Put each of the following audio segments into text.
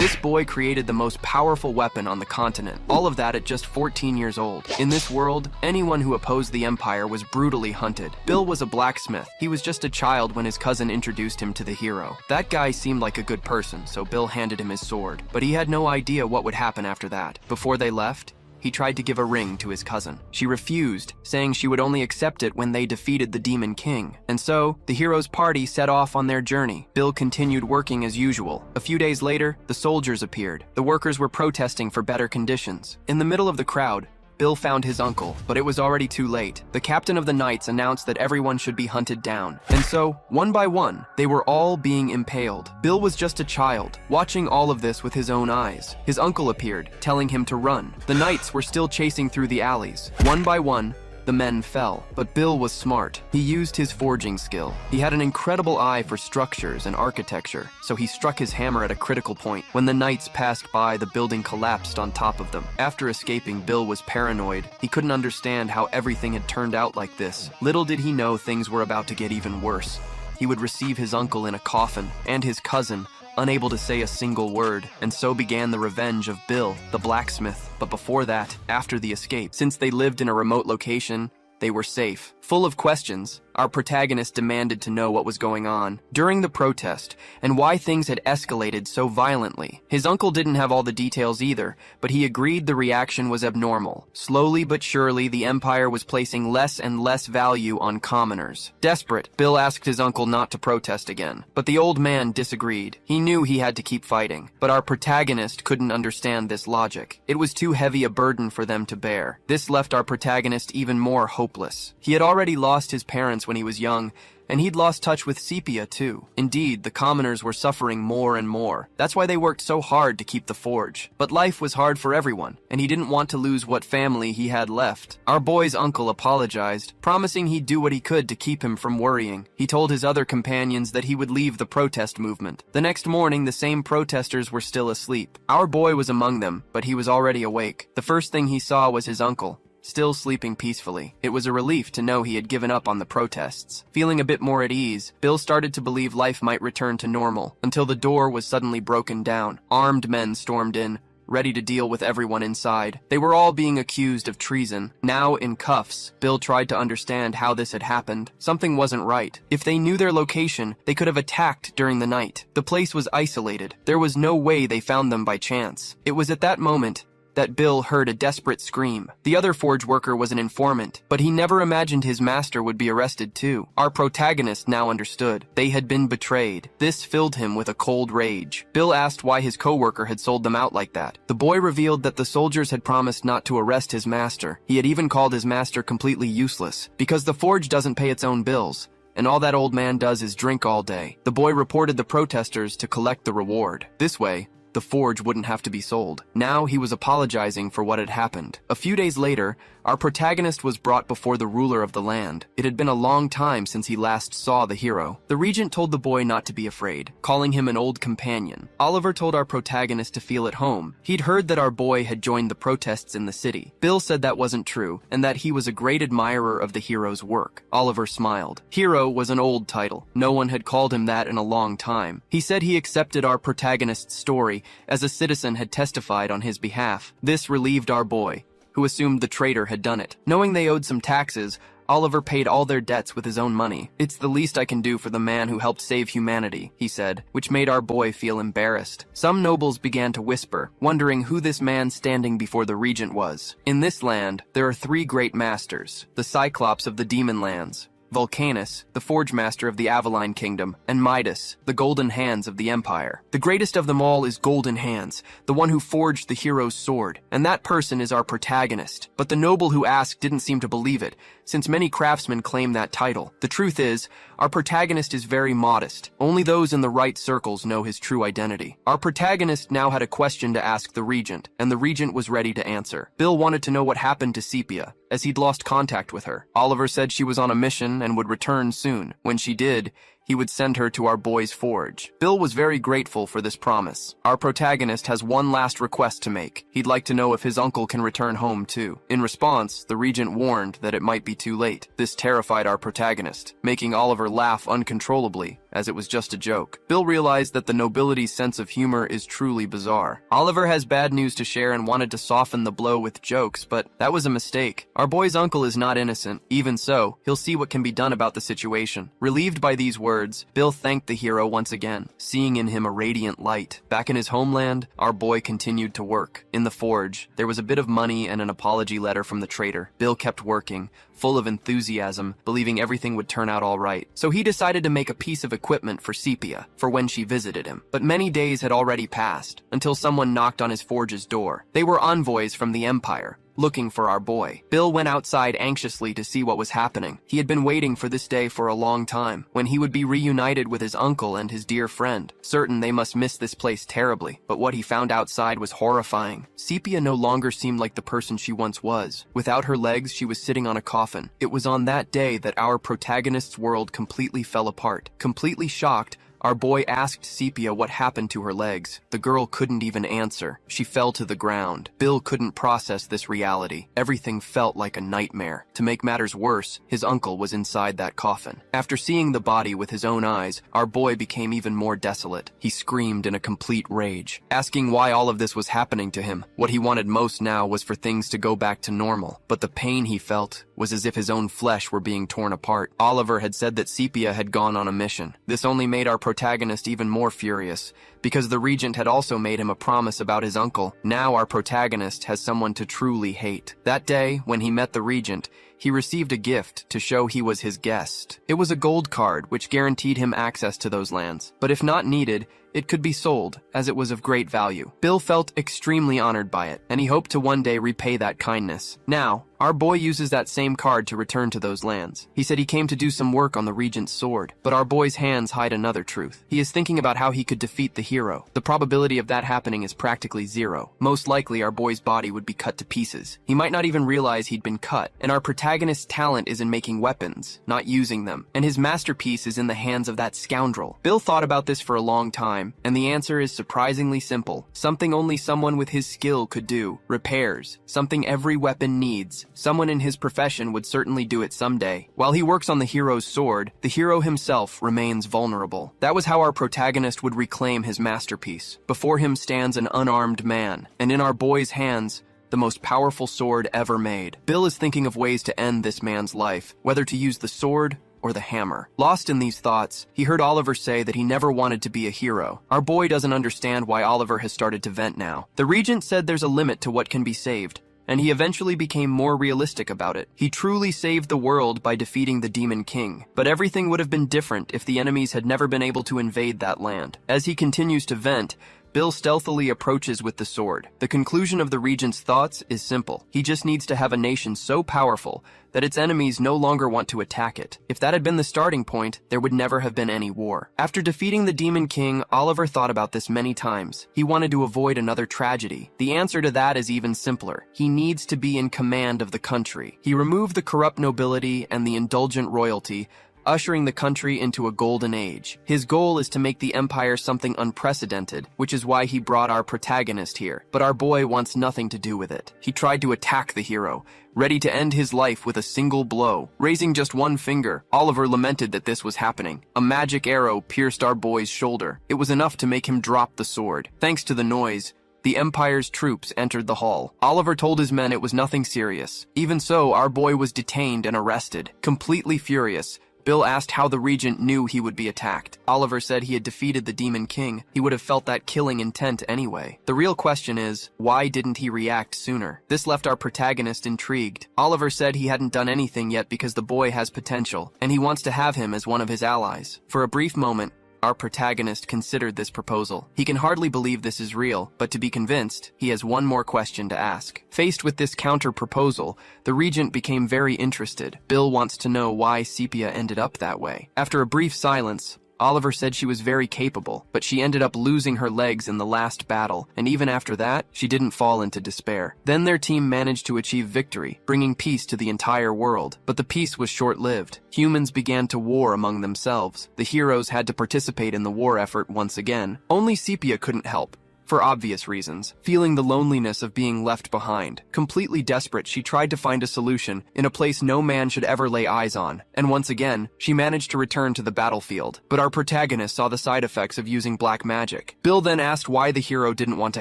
This boy created the most powerful weapon on the continent, all of that at just 14 years old. In this world, anyone who opposed the Empire was brutally hunted. Bill was a blacksmith. He was just a child when his cousin introduced him to the hero. That guy seemed like a good person, so Bill handed him his sword. But he had no idea what would happen after that. Before they left, he tried to give a ring to his cousin. She refused, saying she would only accept it when they defeated the Demon King. And so, the hero's party set off on their journey. Bill continued working as usual. A few days later, the soldiers appeared. The workers were protesting for better conditions. In the middle of the crowd, Bill found his uncle, but it was already too late. The captain of the knights announced that everyone should be hunted down. And so, one by one, they were all being impaled. Bill was just a child, watching all of this with his own eyes. His uncle appeared, telling him to run. The knights were still chasing through the alleys. One by one, the men fell, but Bill was smart. He used his forging skill. He had an incredible eye for structures and architecture, so he struck his hammer at a critical point. When the knights passed by, the building collapsed on top of them. After escaping, Bill was paranoid. He couldn't understand how everything had turned out like this. Little did he know things were about to get even worse. He would receive his uncle in a coffin, and his cousin, unable to say a single word, and so began the revenge of Bill, the blacksmith. But before that, after the escape, since they lived in a remote location, they were safe. Full of questions, our protagonist demanded to know what was going on during the protest and why things had escalated so violently. His uncle didn't have all the details either, but he agreed the reaction was abnormal. Slowly but surely, the Empire was placing less and less value on commoners. Desperate, Bill asked his uncle not to protest again, but the old man disagreed. He knew he had to keep fighting, but our protagonist couldn't understand this logic. It was too heavy a burden for them to bear. This left our protagonist even more hopeless. He had already lost his parents when he was young, and he'd lost touch with Sepia too. Indeed, the commoners were suffering more and more. That's why they worked so hard to keep the forge. But life was hard for everyone, and he didn't want to lose what family he had left. Our boy's uncle apologized, promising he'd do what he could to keep him from worrying. He told his other companions that he would leave the protest movement. The next morning, the same protesters were still asleep. Our boy was among them, but he was already awake. The first thing he saw was his uncle, still sleeping peacefully. It was a relief to know he had given up on the protests. Feeling a bit more at ease, Bill started to believe life might return to normal, until the door was suddenly broken down. Armed men stormed in, ready to deal with everyone inside. They were all being accused of treason. Now in cuffs, Bill tried to understand how this had happened. Something wasn't right. If they knew their location, they could have attacked during the night. The place was isolated. There was no way they found them by chance. It was at that moment that Bill heard a desperate scream. The other forge worker was an informant, but he never imagined his master would be arrested too. Our protagonist now understood. They had been betrayed. This filled him with a cold rage. Bill asked why his co-worker had sold them out like that. The boy revealed that the soldiers had promised not to arrest his master. He had even called his master completely useless, because the forge doesn't pay its own bills, and all that old man does is drink all day. The boy reported the protesters to collect the reward. This way, the forge wouldn't have to be sold. Now he was apologizing for what had happened. A few days later, our protagonist was brought before the ruler of the land. It had been a long time since he last saw the hero. The regent told the boy not to be afraid, calling him an old companion. Oliver told our protagonist to feel at home. He'd heard that our boy had joined the protests in the city. Bill said that wasn't true, and that he was a great admirer of the hero's work. Oliver smiled. Hero was an old title. No one had called him that in a long time. He said he accepted our protagonist's story as a citizen had testified on his behalf. This relieved our boy, who assumed the traitor had done it. Knowing they owed some taxes, Oliver paid all their debts with his own money. "It's the least I can do for the man who helped save humanity," he said, which made our boy feel embarrassed. Some nobles began to whisper, wondering who this man standing before the regent was. In this land, there are 3 great masters: the Cyclops of the Demon Lands, Vulcanus, the Forge Master of the Avaline Kingdom, and Midas, the Golden Hands of the Empire. The greatest of them all is Golden Hands, the one who forged the hero's sword, and that person is our protagonist. But the noble who asked didn't seem to believe it, since many craftsmen claim that title. The truth is, our protagonist is very modest. Only those in the right circles know his true identity. Our protagonist now had a question to ask the regent, and the regent was ready to answer. Bill wanted to know what happened to Sepia, as he'd lost contact with her. Oliver said she was on a mission and would return soon. When she did, he would send her to our boy's forge. Bill was very grateful for this promise. Our protagonist has one last request to make. He'd like to know if his uncle can return home too. In response, the regent warned that it might be too late. This terrified our protagonist, making Oliver laugh uncontrollably, as it was just a joke. Bill realized that the nobility's sense of humor is truly bizarre. Oliver has bad news to share and wanted to soften the blow with jokes, but that was a mistake. Our boy's uncle is not innocent. Even so, he'll see what can be done about the situation. Relieved by these words, Bill thanked the hero once again, seeing in him a radiant light. Back in his homeland, our boy continued to work. In the forge, there was a bit of money and an apology letter from the trader. Bill kept working, full of enthusiasm, believing everything would turn out all right. So he decided to make a piece of equipment for Sepia, for when she visited him. But many days had already passed, until someone knocked on his forge's door. They were envoys from the Empire, looking for our boy. Bill went outside anxiously to see what was happening. He had been waiting for this day for a long time, when he would be reunited with his uncle and his dear friend. Certain they must miss this place terribly, but what he found outside was horrifying. Sepia no longer seemed like the person she once was. Without her legs, she was sitting on a coffin. It was on that day that our protagonist's world completely fell apart. Completely shocked, our boy asked Sepia what happened to her legs. The girl couldn't even answer. She fell to the ground. Bill couldn't process this reality. Everything felt like a nightmare. To make matters worse, his uncle was inside that coffin. After seeing the body with his own eyes, our boy became even more desolate. He screamed in a complete rage, asking why all of this was happening to him. What he wanted most now was for things to go back to normal, but the pain he felt was as if his own flesh were being torn apart. Oliver had said that Sepia had gone on a mission. This only made our protagonist even more furious, because the regent had also made him a promise about his uncle. Now our protagonist has someone to truly hate. That day, when he met the regent, he received a gift to show he was his guest. It was a gold card which guaranteed him access to those lands, but if not needed, it could be sold, as it was of great value. Bill felt extremely honored by it, and he hoped to one day repay that kindness. Now, our boy uses that same card to return to those lands. He said he came to do some work on the regent's sword, but our boy's hands hide another truth. He is thinking about how he could defeat the hero. The probability of that happening is practically zero. Most likely, our boy's body would be cut to pieces. He might not even realize he'd been cut, and our protagonist's talent is in making weapons, not using them, and his masterpiece is in the hands of that scoundrel. Bill thought about this for a long time, and the answer is surprisingly simple. Something only someone with his skill could do. Repairs. Something every weapon needs. Someone in his profession would certainly do it someday. While he works on the hero's sword, the hero himself remains vulnerable. That was how our protagonist would reclaim his masterpiece. Before him stands an unarmed man, and in our boy's hands, the most powerful sword ever made. Bill is thinking of ways to end this man's life, whether to use the sword or the hammer. Lost in these thoughts, he heard Oliver say that he never wanted to be a hero. Our boy doesn't understand why Oliver has started to vent now. The regent said there's a limit to what can be saved, and he eventually became more realistic about it. He truly saved the world by defeating the Demon King, but everything would have been different if the enemies had never been able to invade that land. As he continues to vent, Bill stealthily approaches with the sword. The conclusion of the regent's thoughts is simple. He just needs to have a nation so powerful that its enemies no longer want to attack it. If that had been the starting point, there would never have been any war. After defeating the Demon King, Oliver thought about this many times. He wanted to avoid another tragedy. The answer to that is even simpler. He needs to be in command of the country. He removed the corrupt nobility and the indulgent royalty, ushering the country into a golden age. His goal is to make the empire something unprecedented, which is why he brought our protagonist here. But our boy wants nothing to do with it. He tried to attack the hero, ready to end his life with a single blow. Raising just one finger, Oliver lamented that this was happening. A magic arrow pierced our boy's shoulder. It was enough to make him drop the sword. Thanks to the noise, the Empire's troops entered the hall. Oliver told his men it was nothing serious. Even so, our boy was detained and arrested. Completely furious, Bill asked how the regent knew he would be attacked. Oliver said he had defeated the Demon King. He would have felt that killing intent anyway. The real question is, why didn't he react sooner? This left our protagonist intrigued. Oliver said he hadn't done anything yet because the boy has potential, and he wants to have him as one of his allies. For a brief moment, our protagonist considered this proposal. He can hardly believe this is real, but to be convinced, he has one more question to ask. Faced with this counter-proposal, the regent became very interested. Bill wants to know why Sepia ended up that way. After a brief silence, Oliver said she was very capable, but she ended up losing her legs in the last battle, and even after that, she didn't fall into despair. Then their team managed to achieve victory, bringing peace to the entire world. But the peace was short-lived. Humans began to war among themselves. The heroes had to participate in the war effort once again. Only Sepia couldn't help, for obvious reasons, feeling the loneliness of being left behind. Completely desperate, she tried to find a solution in a place no man should ever lay eyes on, and once again, she managed to return to the battlefield. But our protagonist saw the side effects of using black magic. Bill then asked why the hero didn't want to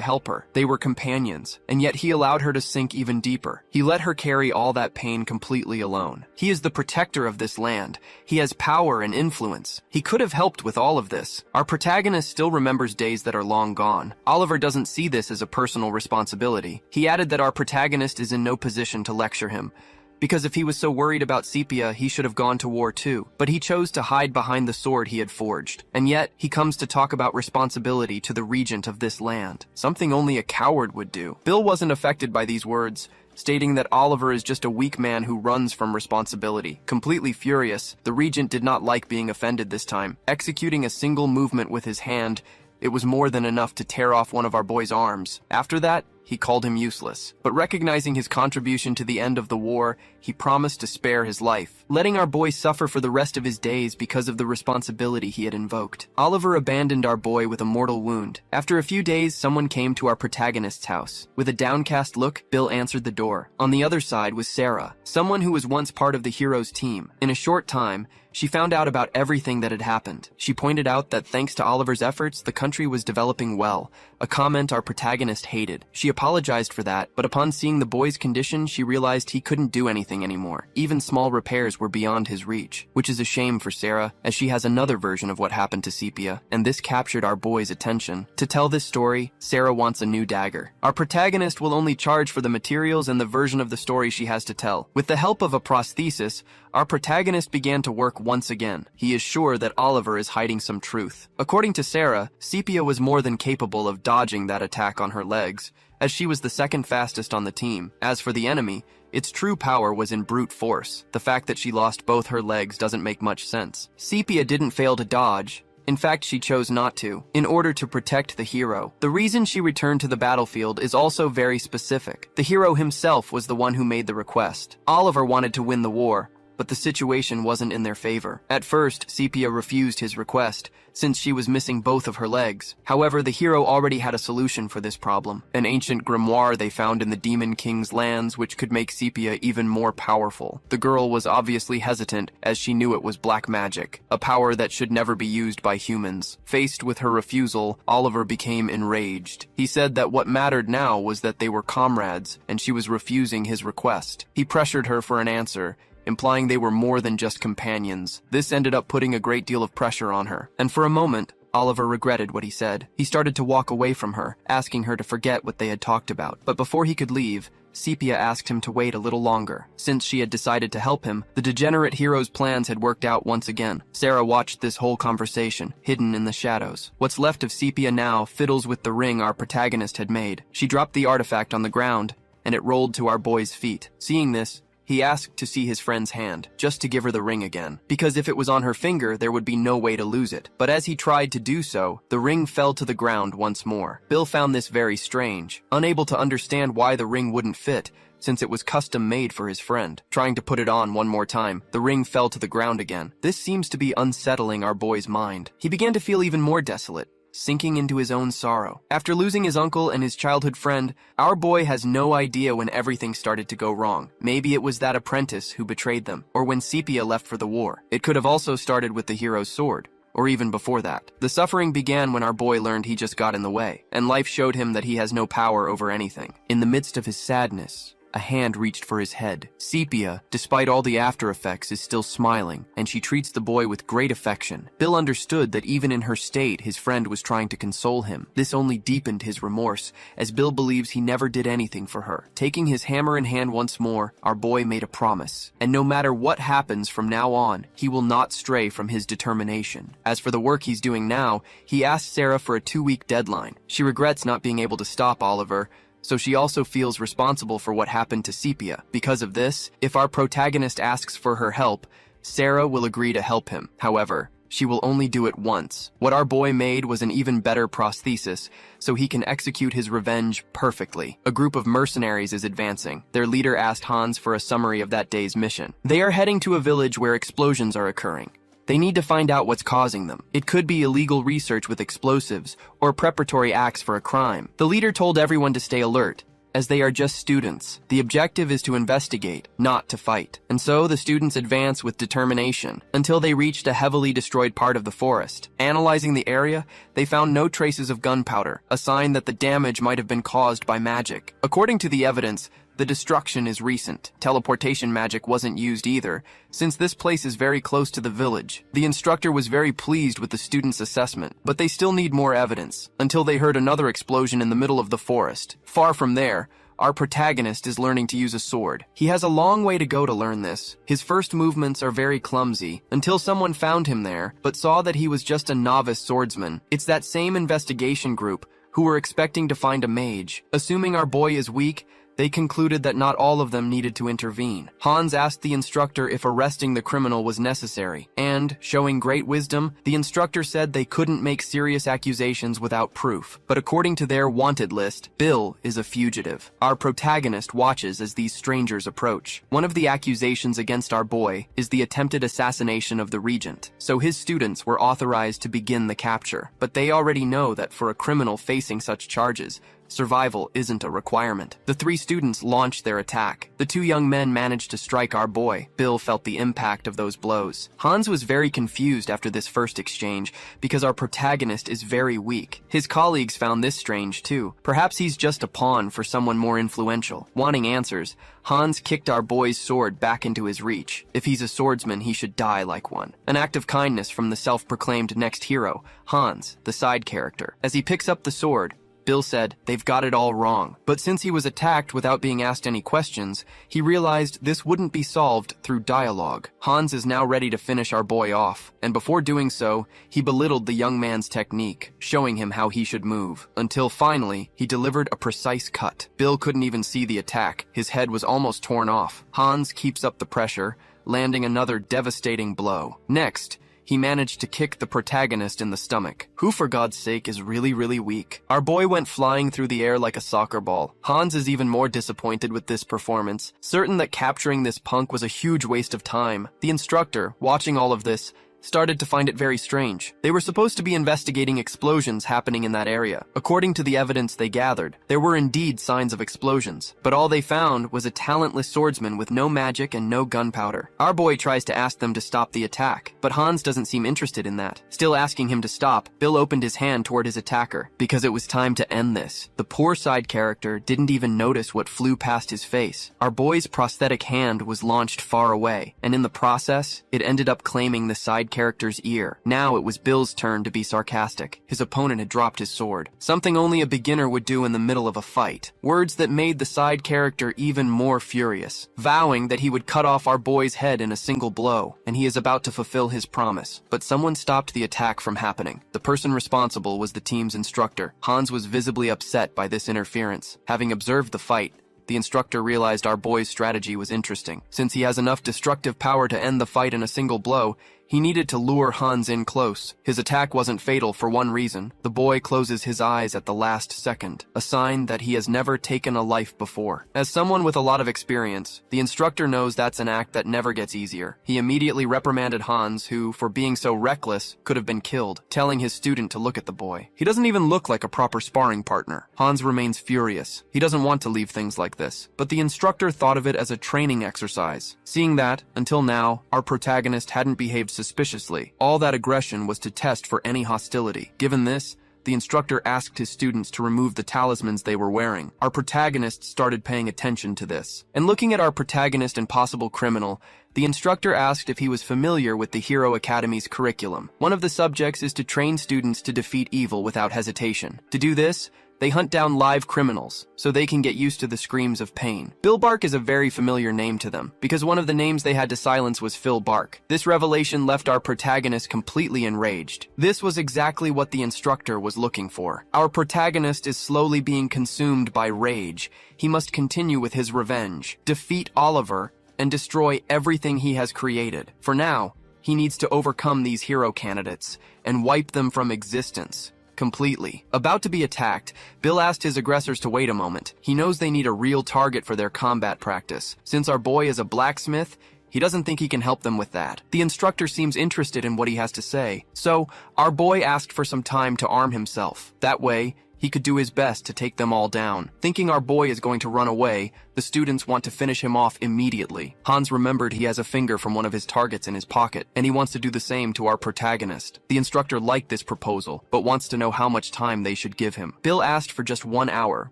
help her. They were companions, and yet he allowed her to sink even deeper. He let her carry all that pain completely alone. He is the protector of this land. He has power and influence. He could have helped with all of this. Our protagonist still remembers days that are long gone. Oliver doesn't see this as a personal responsibility. He added that our protagonist is in no position to lecture him, because if he was so worried about Sepia, he should have gone to war too. But he chose to hide behind the sword he had forged. And yet, he comes to talk about responsibility to the regent of this land, something only a coward would do. Bill wasn't affected by these words, stating that Oliver is just a weak man who runs from responsibility. Completely furious, the regent did not like being offended this time. Executing a single movement with his hand, it was more than enough to tear off one of our boy's arms. After that, he called him useless. But recognizing his contribution to the end of the war, he promised to spare his life, letting our boy suffer for the rest of his days because of the responsibility he had invoked. Oliver abandoned our boy with a mortal wound. After a few days, someone came to our protagonist's house. With a downcast look, Bill answered the door. On the other side was Sarah, someone who was once part of the hero's team. In a short time, she found out about everything that had happened. She pointed out that thanks to Oliver's efforts, the country was developing well, a comment our protagonist hated. She apologized for that, but upon seeing the boy's condition, she realized he couldn't do anything anymore. Even small repairs were beyond his reach, which is a shame for Sarah, as she has another version of what happened to Sepia, and this captured our boy's attention. To tell this story, Sarah wants a new dagger. Our protagonist will only charge for the materials and the version of the story she has to tell. With the help of a prosthesis, our protagonist began to work once again. He is sure that Oliver is hiding some truth. According to Sarah, Sepia was more than capable of dodging that attack on her legs, as she was the second fastest on the team. As for the enemy, its true power was in brute force. The fact that she lost both her legs doesn't make much sense. Sepia didn't fail to dodge. In fact, she chose not to, in order to protect the hero. The reason she returned to the battlefield is also very specific. The hero himself was the one who made the request. Oliver wanted to win the war, but the situation wasn't in their favor. At first, Sepia refused his request, since she was missing both of her legs. However, the hero already had a solution for this problem, an ancient grimoire they found in the Demon King's lands, which could make Sepia even more powerful. The girl was obviously hesitant, as she knew it was black magic, a power that should never be used by humans. Faced with her refusal, Oliver became enraged. He said that what mattered now was that they were comrades, and she was refusing his request. He pressured her for an answer, implying they were more than just companions. This ended up putting a great deal of pressure on her, and for a moment, Oliver regretted what he said. He started to walk away from her, asking her to forget what they had talked about. But before he could leave, Sepia asked him to wait a little longer. Since she had decided to help him, the degenerate hero's plans had worked out once again. Sarah watched this whole conversation, hidden in the shadows. What's left of Sepia now fiddles with the ring our protagonist had made. She dropped the artifact on the ground, and it rolled to our boy's feet. Seeing this, he asked to see his friend's hand, just to give her the ring again, because if it was on her finger, there would be no way to lose it. But as he tried to do so, the ring fell to the ground once more. Bill found this very strange, unable to understand why the ring wouldn't fit, since it was custom made for his friend. Trying to put it on one more time, the ring fell to the ground again. This seems to be unsettling our boy's mind. He began to feel even more desolate, sinking into his own sorrow. After losing his uncle and his childhood friend, our boy has no idea when everything started to go wrong. Maybe it was that apprentice who betrayed them, or when Sepia left for the war. It could have also started with the hero's sword, or even before that. The suffering began when our boy learned he just got in the way, and life showed him that he has no power over anything. In the midst of his sadness, a hand reached for his head. Sepia, despite all the after effects, is still smiling, and she treats the boy with great affection. Bill understood that even in her state, his friend was trying to console him. This only deepened his remorse, as Bill believes he never did anything for her. Taking his hammer in hand once more, our boy made a promise, and no matter what happens from now on, he will not stray from his determination. As for the work he's doing now, he asked Sarah for a 2-week deadline. She regrets not being able to stop Oliver, so she also feels responsible for what happened to Sepia. Because of this, if our protagonist asks for her help, Sarah will agree to help him. However, she will only do it once. What our boy made was an even better prosthesis, so he can execute his revenge perfectly. A group of mercenaries is advancing. Their leader asked Hans for a summary of that day's mission. They are heading to a village where explosions are occurring. They need to find out what's causing them. It could be illegal research with explosives or preparatory acts for a crime. The leader told everyone to stay alert, as they are just students. The objective is to investigate, not to fight. And so the students advance with determination until they reached a heavily destroyed part of the forest. Analyzing the area, they found no traces of gunpowder, a sign that the damage might have been caused by magic. According to the evidence, the destruction is recent. Teleportation magic wasn't used either, since this place is very close to the village. The instructor was very pleased with the students' assessment, but they still need more evidence, until they heard another explosion in the middle of the forest. Far from there, our protagonist is learning to use a sword. He has a long way to go to learn this. His first movements are very clumsy, until someone found him there, but saw that he was just a novice swordsman. It's that same investigation group who were expecting to find a mage. Assuming our boy is weak, they concluded that not all of them needed to intervene. Hans asked the instructor if arresting the criminal was necessary, and, showing great wisdom, the instructor said they couldn't make serious accusations without proof. But according to their wanted list, Bill is a fugitive. Our protagonist watches as these strangers approach. One of the accusations against our boy is the attempted assassination of the regent, so his students were authorized to begin the capture. But they already know that for a criminal facing such charges, survival isn't a requirement. The three students launched their attack. The two young men managed to strike our boy. Bill felt the impact of those blows. Hans was very confused after this first exchange because our protagonist is very weak. His colleagues found this strange too. Perhaps he's just a pawn for someone more influential. Wanting answers, Hans kicked our boy's sword back into his reach. If he's a swordsman, he should die like one. An act of kindness from the self-proclaimed next hero, Hans, the side character. As he picks up the sword, Bill said, "They've got it all wrong." But since he was attacked without being asked any questions, he realized this wouldn't be solved through dialogue. Hans is now ready to finish our boy off, and before doing so, he belittled the young man's technique, showing him how he should move, until finally, he delivered a precise cut. Bill couldn't even see the attack. His head was almost torn off. Hans keeps up the pressure, landing another devastating blow. Next, he managed to kick the protagonist in the stomach, who for God's sake is really weak. Our boy went flying through the air like a soccer ball. Hans is even more disappointed with this performance, certain that capturing this punk was a huge waste of time. The instructor, watching all of this, started to find it very strange. They were supposed to be investigating explosions happening in that area. According to the evidence they gathered, there were indeed signs of explosions, but all they found was a talentless swordsman with no magic and no gunpowder. Our boy tries to ask them to stop the attack, but Hans doesn't seem interested in that. Still asking him to stop, Bill opened his hand toward his attacker, because it was time to end this. The poor side character didn't even notice what flew past his face. Our boy's prosthetic hand was launched far away, and in the process, it ended up claiming the side character's ear. Now it was Bill's turn to be sarcastic. His opponent had dropped his sword, something only a beginner would do in the middle of a fight. Words that made the side character even more furious, vowing that he would cut off our boy's head in a single blow, and he is about to fulfill his promise. But someone stopped the attack from happening. The person responsible was the team's instructor. Hans was visibly upset by this interference. Having observed the fight, the instructor realized our boy's strategy was interesting. Since he has enough destructive power to end the fight in a single blow, he needed to lure Hans in close. His attack wasn't fatal for one reason. The boy closes his eyes at the last second, a sign that he has never taken a life before. As someone with a lot of experience, the instructor knows that's an act that never gets easier. He immediately reprimanded Hans, who, for being so reckless, could have been killed, telling his student to look at the boy. He doesn't even look like a proper sparring partner. Hans remains furious. He doesn't want to leave things like this, but the instructor thought of it as a training exercise. Seeing that, until now, our protagonist hadn't behaved suspiciously. All that aggression was to test for any hostility. Given this, the instructor asked his students to remove the talismans they were wearing. Our protagonist started paying attention to this. And looking at our protagonist and possible criminal, the instructor asked if he was familiar with the Hero Academy's curriculum. One of the subjects is to train students to defeat evil without hesitation. To do this, they hunt down live criminals, so they can get used to the screams of pain. Bill Bark is a very familiar name to them, because one of the names they had to silence was Phil Bark. This revelation left our protagonist completely enraged. This was exactly what the instructor was looking for. Our protagonist is slowly being consumed by rage. He must continue with his revenge, defeat Oliver, and destroy everything he has created. For now, He needs to overcome these hero candidates and wipe them from existence. Completely. About to be attacked, Bill asked his aggressors to wait a moment. He knows they need a real target for their combat practice. Since our boy is a blacksmith, he doesn't think he can help them with that. The instructor seems interested in what he has to say, so our boy asked for some time to arm himself. That way, he could do his best to take them all down. Thinking our boy is going to run away, the students want to finish him off immediately. Hans remembered he has a finger from one of his targets in his pocket, and he wants to do the same to our protagonist. The instructor liked this proposal, but wants to know how much time they should give him. Bill asked for just 1 hour,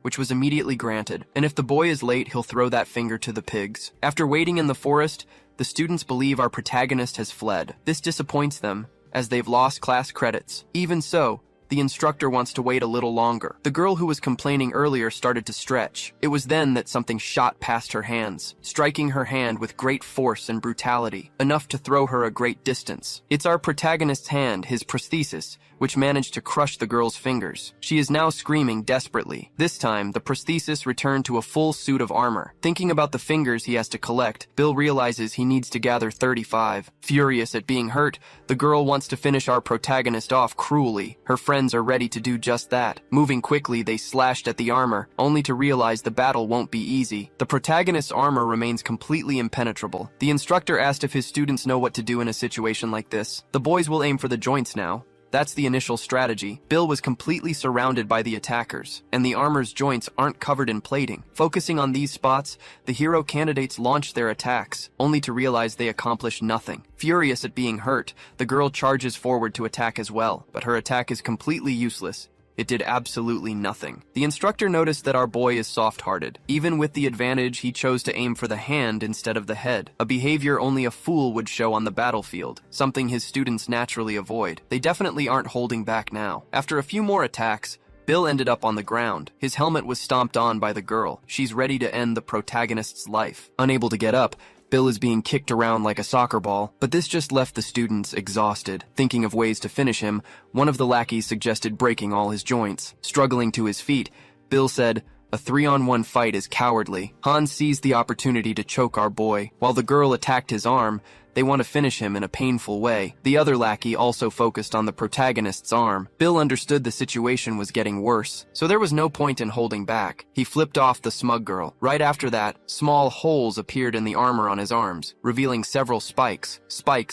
which was immediately granted, and if the boy is late, he'll throw that finger to the pigs. After waiting in the forest, the students believe our protagonist has fled. This disappoints them, as they've lost class credits. Even so, the instructor wants to wait a little longer. The girl who was complaining earlier started to stretch. It was then that something shot past her hands, striking her hand with great force and brutality, enough to throw her a great distance. It's our protagonist's hand, his prosthesis, which managed to crush the girl's fingers. She is now screaming desperately. This time, the prosthesis returned to a full suit of armor. Thinking about the fingers he has to collect, Bill realizes he needs to gather 35. Furious at being hurt, the girl wants to finish our protagonist off cruelly. Her friends are ready to do just that. Moving quickly, they slashed at the armor, only to realize the battle won't be easy. The protagonist's armor remains completely impenetrable. The instructor asked if his students know what to do in a situation like this. The boys will aim for the joints now. That's the initial strategy. Bill was completely surrounded by the attackers, and the armor's joints aren't covered in plating. Focusing on these spots, the hero candidates launch their attacks, only to realize they accomplish nothing. Furious at being hurt, the girl charges forward to attack as well, but her attack is completely useless. It did absolutely nothing. The instructor noticed that our boy is soft-hearted. Even with the advantage, he chose to aim for the hand instead of the head, a behavior only a fool would show on the battlefield, something his students naturally avoid. They definitely aren't holding back now. After a few more attacks, Bill ended up on the ground. His helmet was stomped on by the girl. She's ready to end the protagonist's life. Unable to get up, Bill is being kicked around like a soccer ball, but this just left the students exhausted. Thinking of ways to finish him, one of the lackeys suggested breaking all his joints. Struggling to his feet, Bill said, "A 3-on-1 fight is cowardly." Hans seized the opportunity to choke our boy. While the girl attacked his arm, they want to finish him in a painful way. The other lackey also focused on the protagonist's arm. Bill understood the situation was getting worse, so there was no point in holding back. He flipped off the smug girl. Right after that, small holes appeared in the armor on his arms, revealing several spikes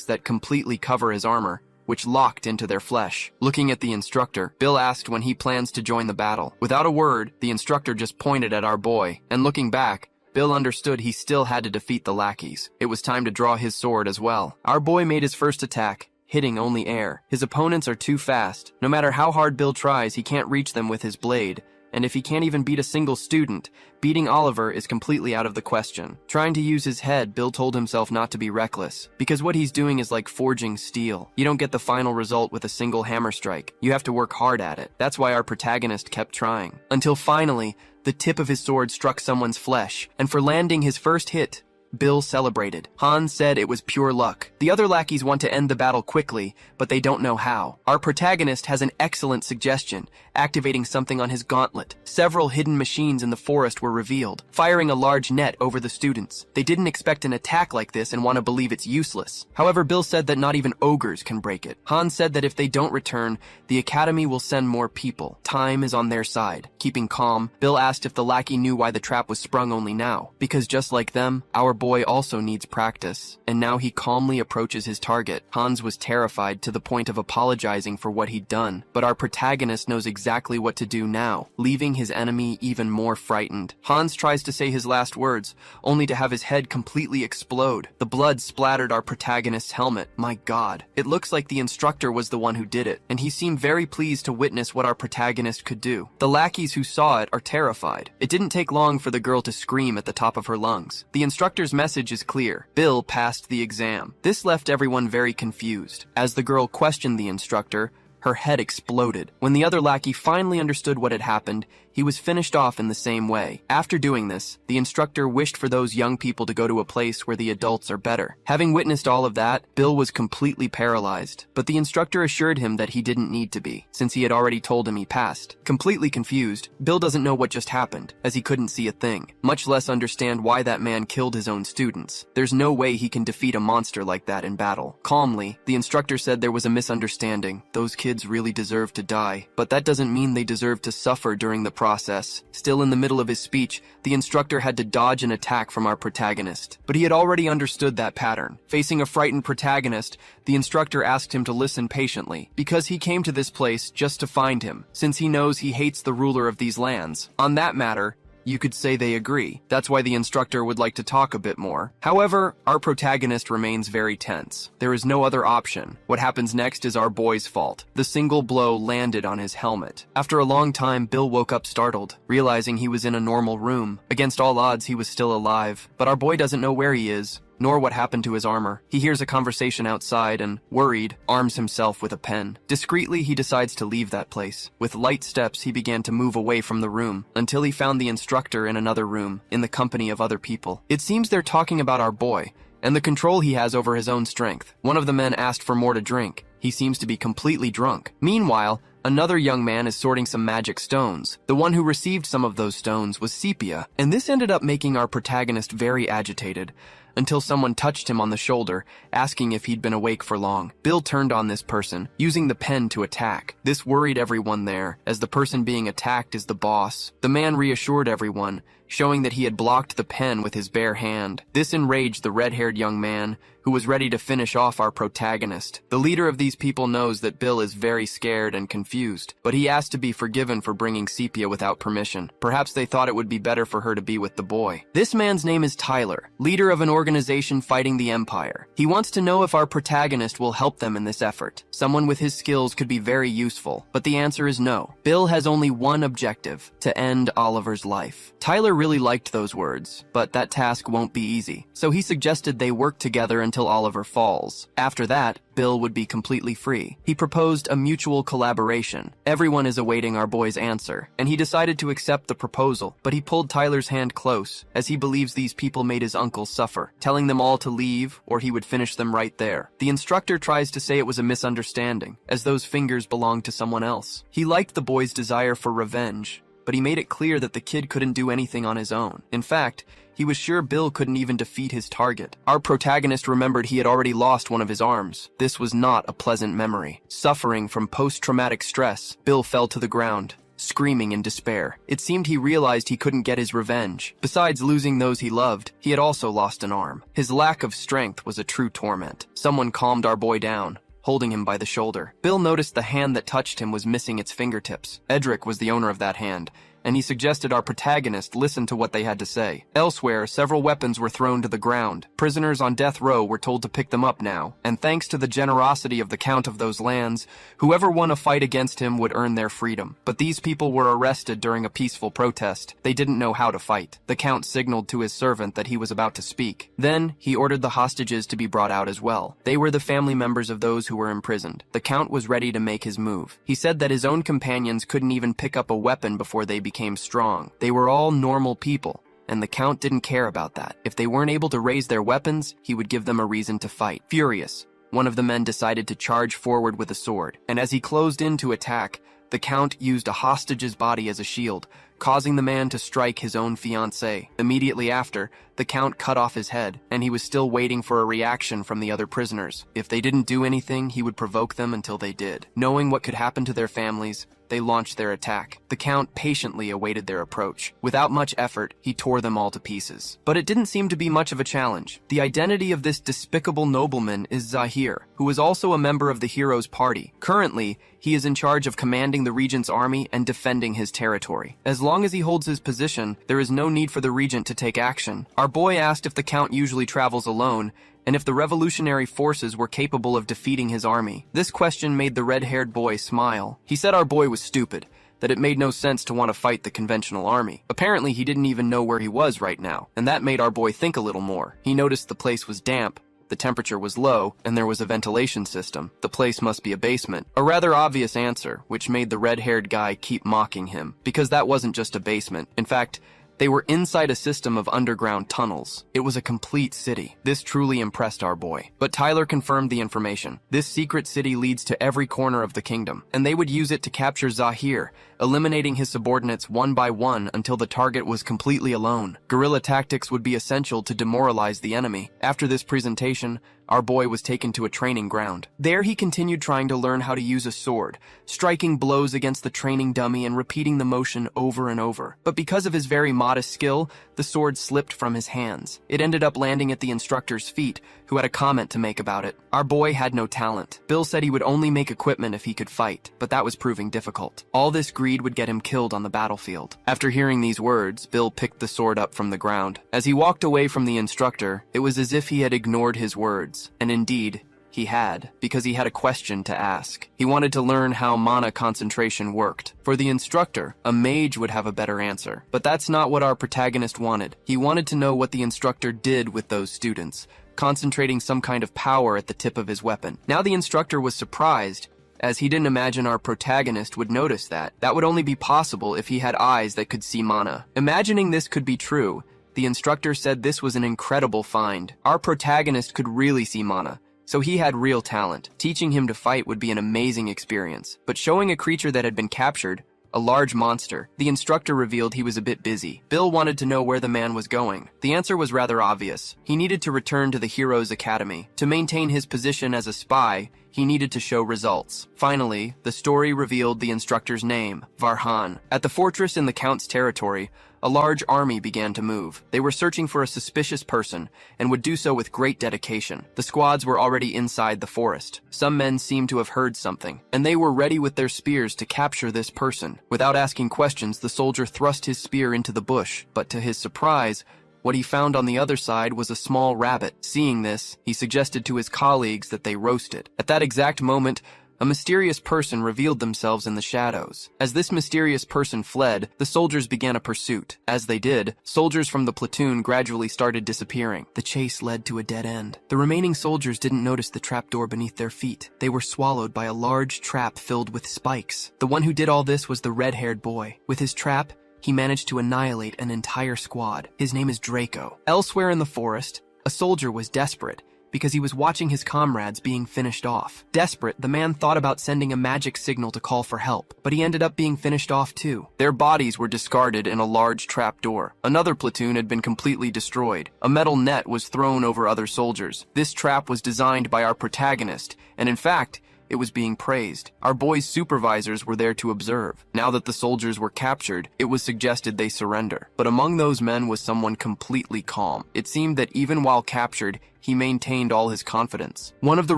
that completely cover his armor, which locked into their flesh. Looking at the instructor, Bill asked when he plans to join the battle. Without a word, the instructor just pointed at our boy, and looking back, Bill understood he still had to defeat the lackeys. It was time to draw his sword as well. Our boy made his first attack, hitting only air. His opponents are too fast. No matter how hard Bill tries, he can't reach them with his blade. And if he can't even beat a single student, beating Oliver is completely out of the question. Trying to use his head, Bill told himself not to be reckless, because what he's doing is like forging steel. You don't get the final result with a single hammer strike. You have to work hard at it. That's why our protagonist kept trying. Until finally, the tip of his sword struck someone's flesh, and for landing his first hit, Bill celebrated. Hans said it was pure luck. The other lackeys want to end the battle quickly, but they don't know how. Our protagonist has an excellent suggestion, activating something on his gauntlet. Several hidden machines in the forest were revealed, firing a large net over the students. They didn't expect an attack like this and want to believe it's useless. However, Bill said that not even ogres can break it. Hans said that if they don't return, the academy will send more people. Time is on their side. Keeping calm, Bill asked if the lackey knew why the trap was sprung only now. Because just like them, our boy also needs practice, and now he calmly approaches his target. Hans was terrified to the point of apologizing for what he'd done, but our protagonist knows exactly what to do now, leaving his enemy even more frightened. Hans tries to say his last words, only to have his head completely explode. The blood splattered our protagonist's helmet. My God. It looks like the instructor was the one who did it, and he seemed very pleased to witness what our protagonist could do. The lackeys who saw it are terrified. It didn't take long for the girl to scream at the top of her lungs. The instructor's message is clear. Bill passed the exam. This left everyone very confused. As the girl questioned the instructor, Her head exploded. When the other lackey finally understood what had happened, he was finished off in the same way. After doing this, the instructor wished for those young people to go to a place where the adults are better. Having witnessed all of that, Bill was completely paralyzed, but the instructor assured him that he didn't need to be, since he had already told him he passed. Completely confused, Bill doesn't know what just happened, as he couldn't see a thing, much less understand why that man killed his own students. There's no way he can defeat a monster like that in battle. Calmly, the instructor said there was a misunderstanding. Those kids really deserve to die, but that doesn't mean they deserve to suffer during the process. Still in the middle of his speech, the instructor had to dodge an attack from our protagonist, but he had already understood that pattern. Facing a frightened protagonist, the instructor asked him to listen patiently, because he came to this place just to find him, since he knows he hates the ruler of these lands. On that matter, you could say they agree. That's why the instructor would like to talk a bit more. However, our protagonist remains very tense. There is no other option. What happens next is our boy's fault. The single blow landed on his helmet. After a long time, Bill woke up startled, realizing he was in a normal room. Against all odds, he was still alive, but our boy doesn't know where he is, nor what happened to his armor. He hears a conversation outside and, worried, arms himself with a pen. Discreetly, he decides to leave that place. With light steps, he began to move away from the room, until he found the instructor in another room, in the company of other people. It seems they're talking about our boy, and the control he has over his own strength. One of the men asked for more to drink. He seems to be completely drunk. Meanwhile, another young man is sorting some magic stones. The one who received some of those stones was Sepia, and this ended up making our protagonist very agitated, until someone touched him on the shoulder, asking if he'd been awake for long. Bill turned on this person, using the pen to attack. This worried everyone there, as the person being attacked is the boss. The man reassured everyone, showing that he had blocked the pen with his bare hand. This enraged the red-haired young man, who was ready to finish off our protagonist. The leader of these people knows that Bill is very scared and confused, but he asked to be forgiven for bringing Sepia without permission. Perhaps they thought it would be better for her to be with the boy. This man's name is Tyler, leader of an organization fighting the Empire. He wants to know if our protagonist will help them in this effort. Someone with his skills could be very useful, but the answer is no. Bill has only one objective: to end Oliver's life. Tyler really liked those words, but that task won't be easy, so he suggested they work together until Oliver falls. After that, Bill would be completely free. He proposed a mutual collaboration. Everyone is awaiting our boy's answer, and he decided to accept the proposal, but he pulled Tyler's hand close, as he believes these people made his uncle suffer, telling them all to leave, or he would finish them right there. The instructor tries to say it was a misunderstanding, as those fingers belonged to someone else. He liked the boy's desire for revenge, but he made it clear that the kid couldn't do anything on his own. In fact, he was sure Bill couldn't even defeat his target. Our protagonist remembered he had already lost one of his arms. This was not a pleasant memory. Suffering from post-traumatic stress, Bill fell to the ground, screaming in despair. It seemed he realized he couldn't get his revenge. Besides losing those he loved, he had also lost an arm. His lack of strength was a true torment. Someone calmed our boy down, holding him by the shoulder. Bill noticed the hand that touched him was missing its fingertips. Edric was the owner of that hand, and he suggested our protagonist listen to what they had to say. Elsewhere, several weapons were thrown to the ground. Prisoners on death row were told to pick them up now, and thanks to the generosity of the Count of those lands, whoever won a fight against him would earn their freedom. But these people were arrested during a peaceful protest. They didn't know how to fight. The Count signaled to his servant that he was about to speak. Then, he ordered the hostages to be brought out as well. They were the family members of those who were imprisoned. The Count was ready to make his move. He said that his own companions couldn't even pick up a weapon before they became strong. They were all normal people, and the Count didn't care about that. If they weren't able to raise their weapons, he would give them a reason to fight. Furious, one of the men decided to charge forward with a sword, and as he closed in to attack, the Count used a hostage's body as a shield, causing the man to strike his own fiancée. Immediately after, the Count cut off his head, and he was still waiting for a reaction from the other prisoners. If they didn't do anything, he would provoke them until they did. Knowing what could happen to their families, they launched their attack. The Count patiently awaited their approach. Without much effort, he tore them all to pieces. But it didn't seem to be much of a challenge. The identity of this despicable nobleman is Zahir, who is also a member of the hero's party. Currently, he is in charge of commanding the regent's army and defending his territory. As long as he holds his position, there is no need for the regent to take action. Our boy asked if the Count usually travels alone, and if the revolutionary forces were capable of defeating his army. This question made the red-haired boy smile. He said our boy was stupid, that it made no sense to want to fight the conventional army. Apparently, he didn't even know where he was right now, and that made our boy think a little more. He noticed the place was damp, The temperature was low, and there was a ventilation system. The place must be a basement. A rather obvious answer, which made the red-haired guy keep mocking him, because that wasn't just a basement. In fact, they were inside a system of underground tunnels. It was a complete city. This truly impressed our boy. But Tyler confirmed the information. This secret city leads to every corner of the kingdom, and they would use it to capture Zahir, eliminating his subordinates one by one until the target was completely alone. Guerrilla tactics would be essential to demoralize the enemy. After this presentation, our boy was taken to a training ground. There he continued trying to learn how to use a sword, striking blows against the training dummy and repeating the motion over and over. But because of his very modest skill, the sword slipped from his hands. It ended up landing at the instructor's feet, who had a comment to make about it. Our boy had no talent. Bill said he would only make equipment if he could fight, but that was proving difficult. All this greed would get him killed on the battlefield. After hearing these words, Bill picked the sword up from the ground. As he walked away from the instructor, it was as if he had ignored his words. And indeed, he had, because he had a question to ask. He wanted to learn how mana concentration worked. For the instructor, a mage would have a better answer. But that's not what our protagonist wanted. He wanted to know what the instructor did with those students, concentrating some kind of power at the tip of his weapon. Now the instructor was surprised, as he didn't imagine our protagonist would notice that. That would only be possible if he had eyes that could see mana. Imagining this could be true, the instructor said this was an incredible find. Our protagonist could really see mana, so he had real talent. Teaching him to fight would be an amazing experience. But showing a creature that had been captured, a large monster, the instructor revealed he was a bit busy. Bill wanted to know where the man was going. The answer was rather obvious. He needed to return to the Heroes Academy. To maintain his position as a spy, he needed to show results. Finally, the story revealed the instructor's name, Varhan. At the fortress in the Count's territory, a large army began to move. They were searching for a suspicious person, and would do so with great dedication. The squads were already inside the forest. Some men seemed to have heard something, and they were ready with their spears to capture this person. Without asking questions, the soldier thrust his spear into the bush, but to his surprise, what he found on the other side was a small rabbit. Seeing this, he suggested to his colleagues that they roast it. At that exact moment, a mysterious person revealed themselves in the shadows. As this mysterious person fled, the soldiers began a pursuit. As they did, soldiers from the platoon gradually started disappearing. The chase led to a dead end. The remaining soldiers didn't notice the trapdoor beneath their feet. They were swallowed by a large trap filled with spikes. The one who did all this was the red-haired boy. With his trap, he managed to annihilate an entire squad. His name is Draco. Elsewhere in the forest, a soldier was desperate, because he was watching his comrades being finished off. Desperate, the man thought about sending a magic signal to call for help, but he ended up being finished off too. Their bodies were discarded in a large trapdoor. Another platoon had been completely destroyed. A metal net was thrown over other soldiers. This trap was designed by our protagonist, and in fact, it was being praised. Our boys' supervisors were there to observe. Now that the soldiers were captured, it was suggested they surrender. But among those men was someone completely calm. It seemed that even while captured, he maintained all his confidence. One of the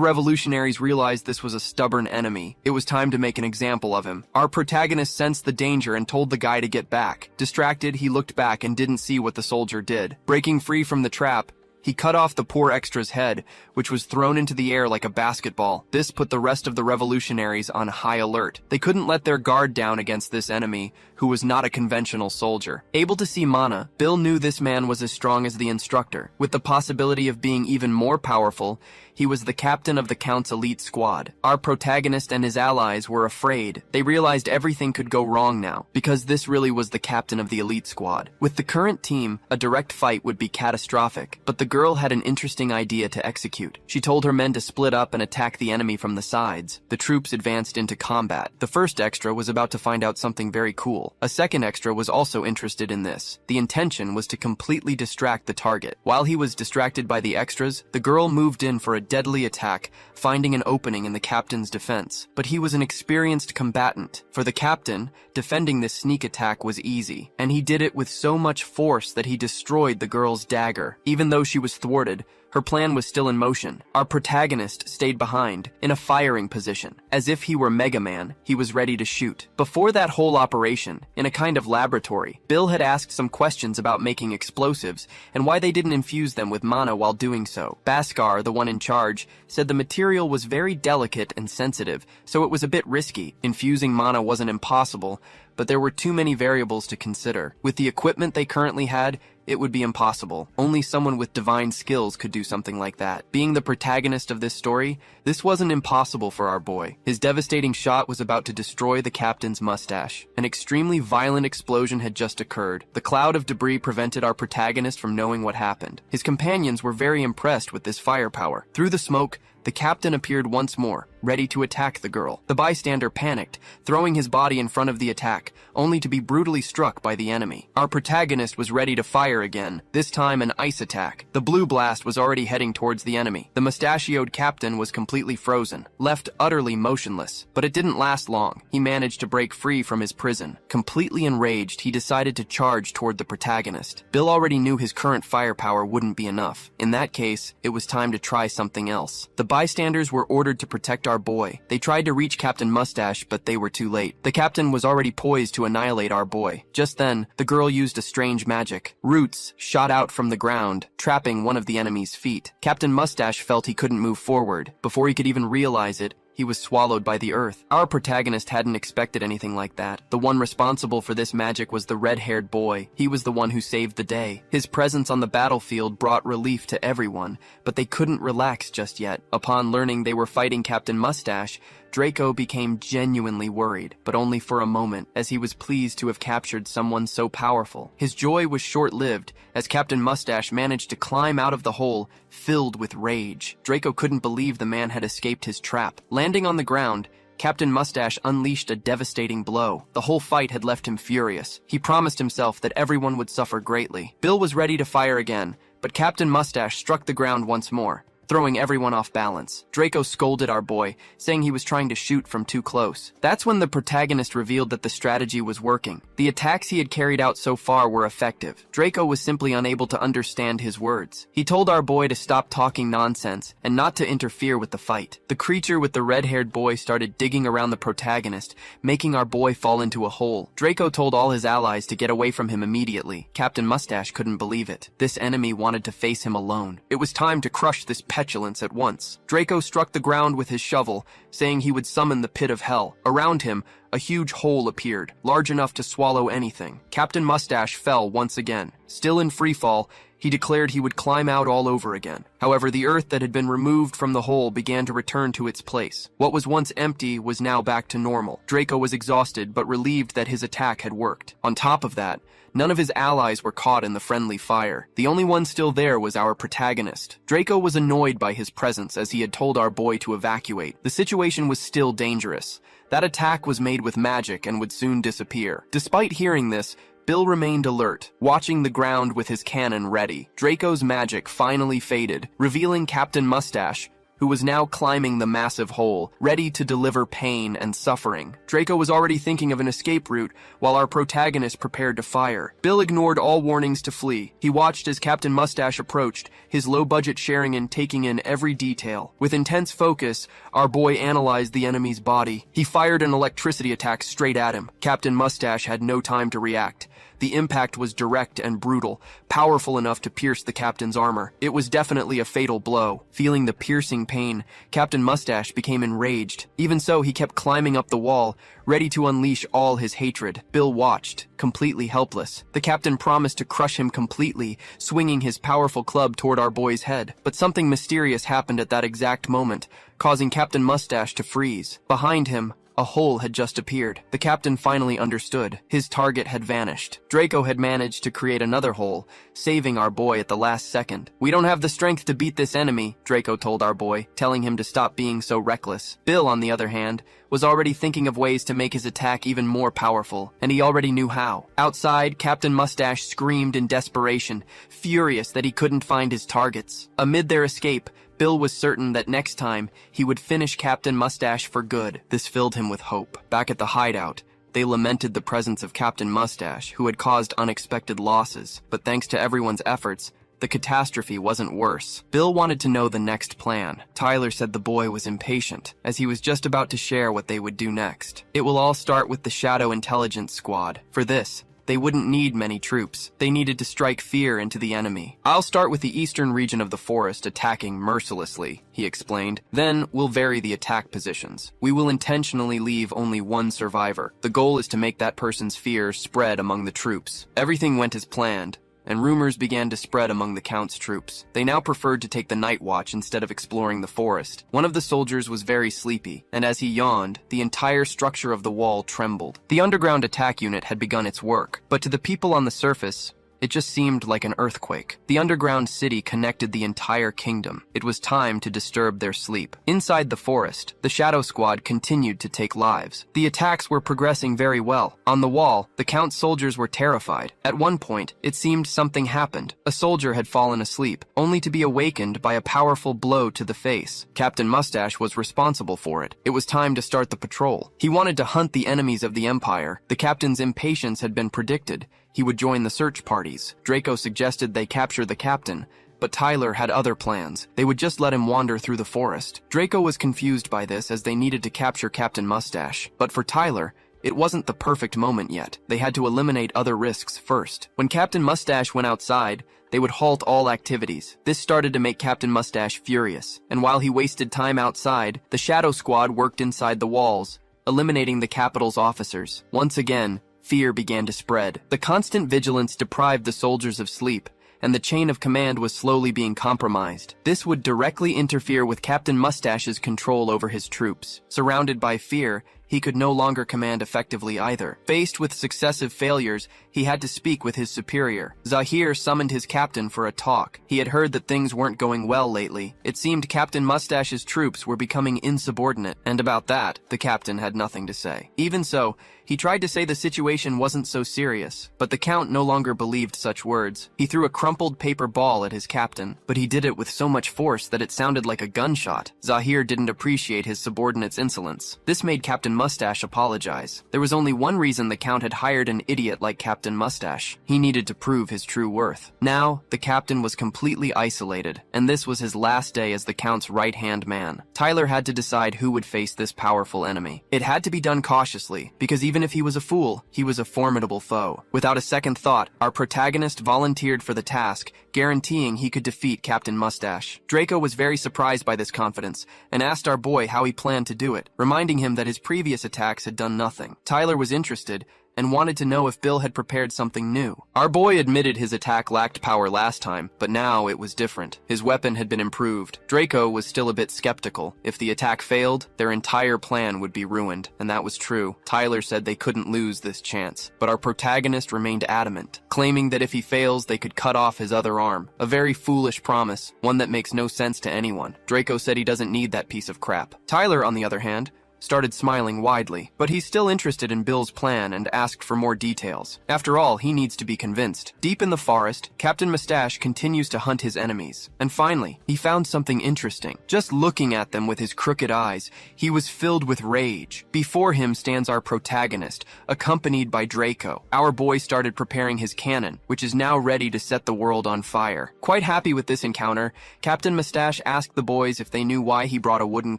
revolutionaries realized this was a stubborn enemy. It was time to make an example of him. Our protagonist sensed the danger and told the guy to get back. Distracted, he looked back and didn't see what the soldier did. Breaking free from the trap, he cut off the poor extra's head, which was thrown into the air like a basketball. This put the rest of the revolutionaries on high alert. They couldn't let their guard down against this enemy, who was not a conventional soldier. Able to see mana, Bill knew this man was as strong as the instructor. With the possibility of being even more powerful, he was the captain of the Count's elite squad. Our protagonist and his allies were afraid. They realized everything could go wrong now, because this really was the captain of the elite squad. With the current team, a direct fight would be catastrophic, but the girl had an interesting idea to execute. She told her men to split up and attack the enemy from the sides. The troops advanced into combat. The first extra was about to find out something very cool. A second extra was also interested in this. The intention was to completely distract the target. While he was distracted by the extras, the girl moved in for a deadly attack, finding an opening in the captain's defense. But he was an experienced combatant. For the captain, defending this sneak attack was easy, and he did it with so much force that he destroyed the girl's dagger. Even though she was thwarted, her plan was still in motion. Our protagonist stayed behind, in a firing position. As if he were Mega Man, he was ready to shoot. Before that whole operation, in a kind of laboratory, Bill had asked some questions about making explosives, and why they didn't infuse them with mana while doing so. Bhaskar, the one in charge, said the material was very delicate and sensitive, so it was a bit risky. Infusing mana wasn't impossible, but there were too many variables to consider. With the equipment they currently had, it would be impossible. Only someone with divine skills could do do something like that. Being the protagonist of this story, this wasn't impossible for our boy. His devastating shot was about to destroy the captain's mustache. An extremely violent explosion had just occurred. The cloud of debris prevented our protagonist from knowing what happened. His companions were very impressed with this firepower. Through the smoke, the captain appeared once more, ready to attack the girl. The bystander panicked, throwing his body in front of the attack, only to be brutally struck by the enemy. Our protagonist was ready to fire again, this time an ice attack. The blue blast was already heading towards the enemy. The mustachioed captain was completely frozen, left utterly motionless. But it didn't last long. He managed to break free from his prison. Completely enraged, he decided to charge toward the protagonist. Bill already knew his current firepower wouldn't be enough. In that case, it was time to try something else. The bystanders were ordered to protect our boy. They tried to reach Captain Mustache, but they were too late. The captain was already poised to annihilate our boy. Just then, the girl used a strange magic. Roots shot out from the ground, trapping one of the enemy's feet. Captain Mustache felt he couldn't move forward. Before he could even realize it, he was swallowed by the earth. Our protagonist hadn't expected anything like that. The one responsible for this magic was the red-haired boy. He was the one who saved the day. His presence on the battlefield brought relief to everyone, but they couldn't relax just yet. Upon learning they were fighting Captain Mustache, Draco became genuinely worried, but only for a moment, as he was pleased to have captured someone so powerful. His joy was short-lived, as Captain Mustache managed to climb out of the hole, filled with rage. Draco couldn't believe the man had escaped his trap. Landing on the ground, Captain Mustache unleashed a devastating blow. The whole fight had left him furious. He promised himself that everyone would suffer greatly. Bill was ready to fire again, but Captain Mustache struck the ground once more, throwing everyone off balance. Draco scolded our boy, saying he was trying to shoot from too close. That's when the protagonist revealed that the strategy was working. The attacks he had carried out so far were effective. Draco was simply unable to understand his words. He told our boy to stop talking nonsense and not to interfere with the fight. The creature with the red-haired boy started digging around the protagonist, making our boy fall into a hole. Draco told all his allies to get away from him immediately. Captain Mustache couldn't believe it. This enemy wanted to face him alone. It was time to crush this petulance at once. Draco struck the ground with his shovel, saying he would summon the pit of hell. Around him, a huge hole appeared, large enough to swallow anything. Captain Mustache fell once again. Still in freefall, he declared he would climb out all over again. However, the earth that had been removed from the hole began to return to its place. What was once empty was now back to normal. Draco was exhausted, but relieved that his attack had worked. On top of that, none of his allies were caught in the friendly fire. The only one still there was our protagonist. Draco was annoyed by his presence as he had told our boy to evacuate. The situation was still dangerous. That attack was made with magic and would soon disappear. Despite hearing this, Bill remained alert, watching the ground with his cannon ready. Draco's magic finally faded, revealing Captain Mustache, who was now climbing the massive hole, ready to deliver pain and suffering. Draco was already thinking of an escape route, while our protagonist prepared to fire. Bill ignored all warnings to flee. He watched as Captain Mustache approached, his low-budget sharing and taking in every detail. With intense focus, our boy analyzed the enemy's body. He fired an electricity attack straight at him. Captain Mustache had no time to react. The impact was direct and brutal, powerful enough to pierce the captain's armor. It was definitely a fatal blow. Feeling the piercing pain, Captain Mustache became enraged. Even so, he kept climbing up the wall, ready to unleash all his hatred. Bill watched, completely helpless. The captain promised to crush him completely, swinging his powerful club toward our boy's head. But something mysterious happened at that exact moment, causing Captain Mustache to freeze. Behind him, a hole had just appeared. The captain finally understood. His target had vanished. Draco had managed to create another hole, saving our boy at the last second. "We don't have the strength to beat this enemy," Draco told our boy, telling him to stop being so reckless. Bill, on the other hand, was already thinking of ways to make his attack even more powerful, and he already knew how. Outside, Captain Mustache screamed in desperation, furious that he couldn't find his targets. Amid their escape, Bill was certain that next time, he would finish Captain Mustache for good. This filled him with hope. Back at the hideout, they lamented the presence of Captain Mustache, who had caused unexpected losses. But thanks to everyone's efforts, the catastrophe wasn't worse. Bill wanted to know the next plan. Tyler said the boy was impatient, as he was just about to share what they would do next. It will all start with the Shadow Intelligence Squad. For this, they wouldn't need many troops. They needed to strike fear into the enemy. "I'll start with the eastern region of the forest attacking mercilessly," he explained. "Then we'll vary the attack positions. We will intentionally leave only one survivor. The goal is to make that person's fear spread among the troops." Everything went as planned, and rumors began to spread among the Count's troops. They now preferred to take the night watch instead of exploring the forest. One of the soldiers was very sleepy, and as he yawned, the entire structure of the wall trembled. The underground attack unit had begun its work, but to the people on the surface, it just seemed like an earthquake. The underground city connected the entire kingdom. It was time to disturb their sleep. Inside the forest, the Shadow Squad continued to take lives. The attacks were progressing very well. On the wall, the Count's soldiers were terrified. At one point, it seemed something happened. A soldier had fallen asleep, only to be awakened by a powerful blow to the face. Captain Mustache was responsible for it. It was time to start the patrol. He wanted to hunt the enemies of the Empire. The captain's impatience had been predicted. He would join the search parties. Draco suggested they capture the captain, but Tyler had other plans. They would just let him wander through the forest. Draco was confused by this as they needed to capture Captain Mustache. But for Tyler, it wasn't the perfect moment yet. They had to eliminate other risks first. When Captain Mustache went outside, they would halt all activities. This started to make Captain Mustache furious, and while he wasted time outside, the Shadow Squad worked inside the walls, eliminating the capital's officers. Once again, fear began to spread. The constant vigilance deprived the soldiers of sleep, and the chain of command was slowly being compromised. This would directly interfere with Captain Mustache's control over his troops. Surrounded by fear, he could no longer command effectively either. Faced with successive failures, he had to speak with his superior. Zahir summoned his captain for a talk. He had heard that things weren't going well lately. It seemed Captain Mustache's troops were becoming insubordinate, and about that, the captain had nothing to say. Even so, he tried to say the situation wasn't so serious, but the Count no longer believed such words. He threw a crumpled paper ball at his captain, but he did it with so much force that it sounded like a gunshot. Zahir didn't appreciate his subordinate's insolence. This made Captain Mustache apologize. There was only one reason the Count had hired an idiot like Captain Mustache. He needed to prove his true worth. Now, the captain was completely isolated, and this was his last day as the Count's right-hand man. Tyler had to decide who would face this powerful enemy. It had to be done cautiously, because even if he was a fool, he was a formidable foe. Without a second thought, our protagonist volunteered for the task, guaranteeing he could defeat Captain Mustache. Draco was very surprised by this confidence, and asked our boy how he planned to do it, reminding him that his previous attacks had done nothing. Tyler was interested, and wanted to know if Bill had prepared something new. Our boy admitted his attack lacked power last time, but now it was different. His weapon had been improved. Draco was still a bit skeptical. If the attack failed, their entire plan would be ruined, and that was true. Tyler said they couldn't lose this chance, but our protagonist remained adamant, claiming that if he fails, they could cut off his other arm. A very foolish promise, one that makes no sense to anyone. Draco said he doesn't need that piece of crap. Tyler, on the other hand, started smiling widely, but he's still interested in Bill's plan and asked for more details. After all, he needs to be convinced. Deep in the forest, Captain Mustache continues to hunt his enemies. And finally, he found something interesting. Just looking at them with his crooked eyes, he was filled with rage. Before him stands our protagonist, accompanied by Draco. Our boy started preparing his cannon, which is now ready to set the world on fire. Quite happy with this encounter, Captain Mustache asked the boys if they knew why he brought a wooden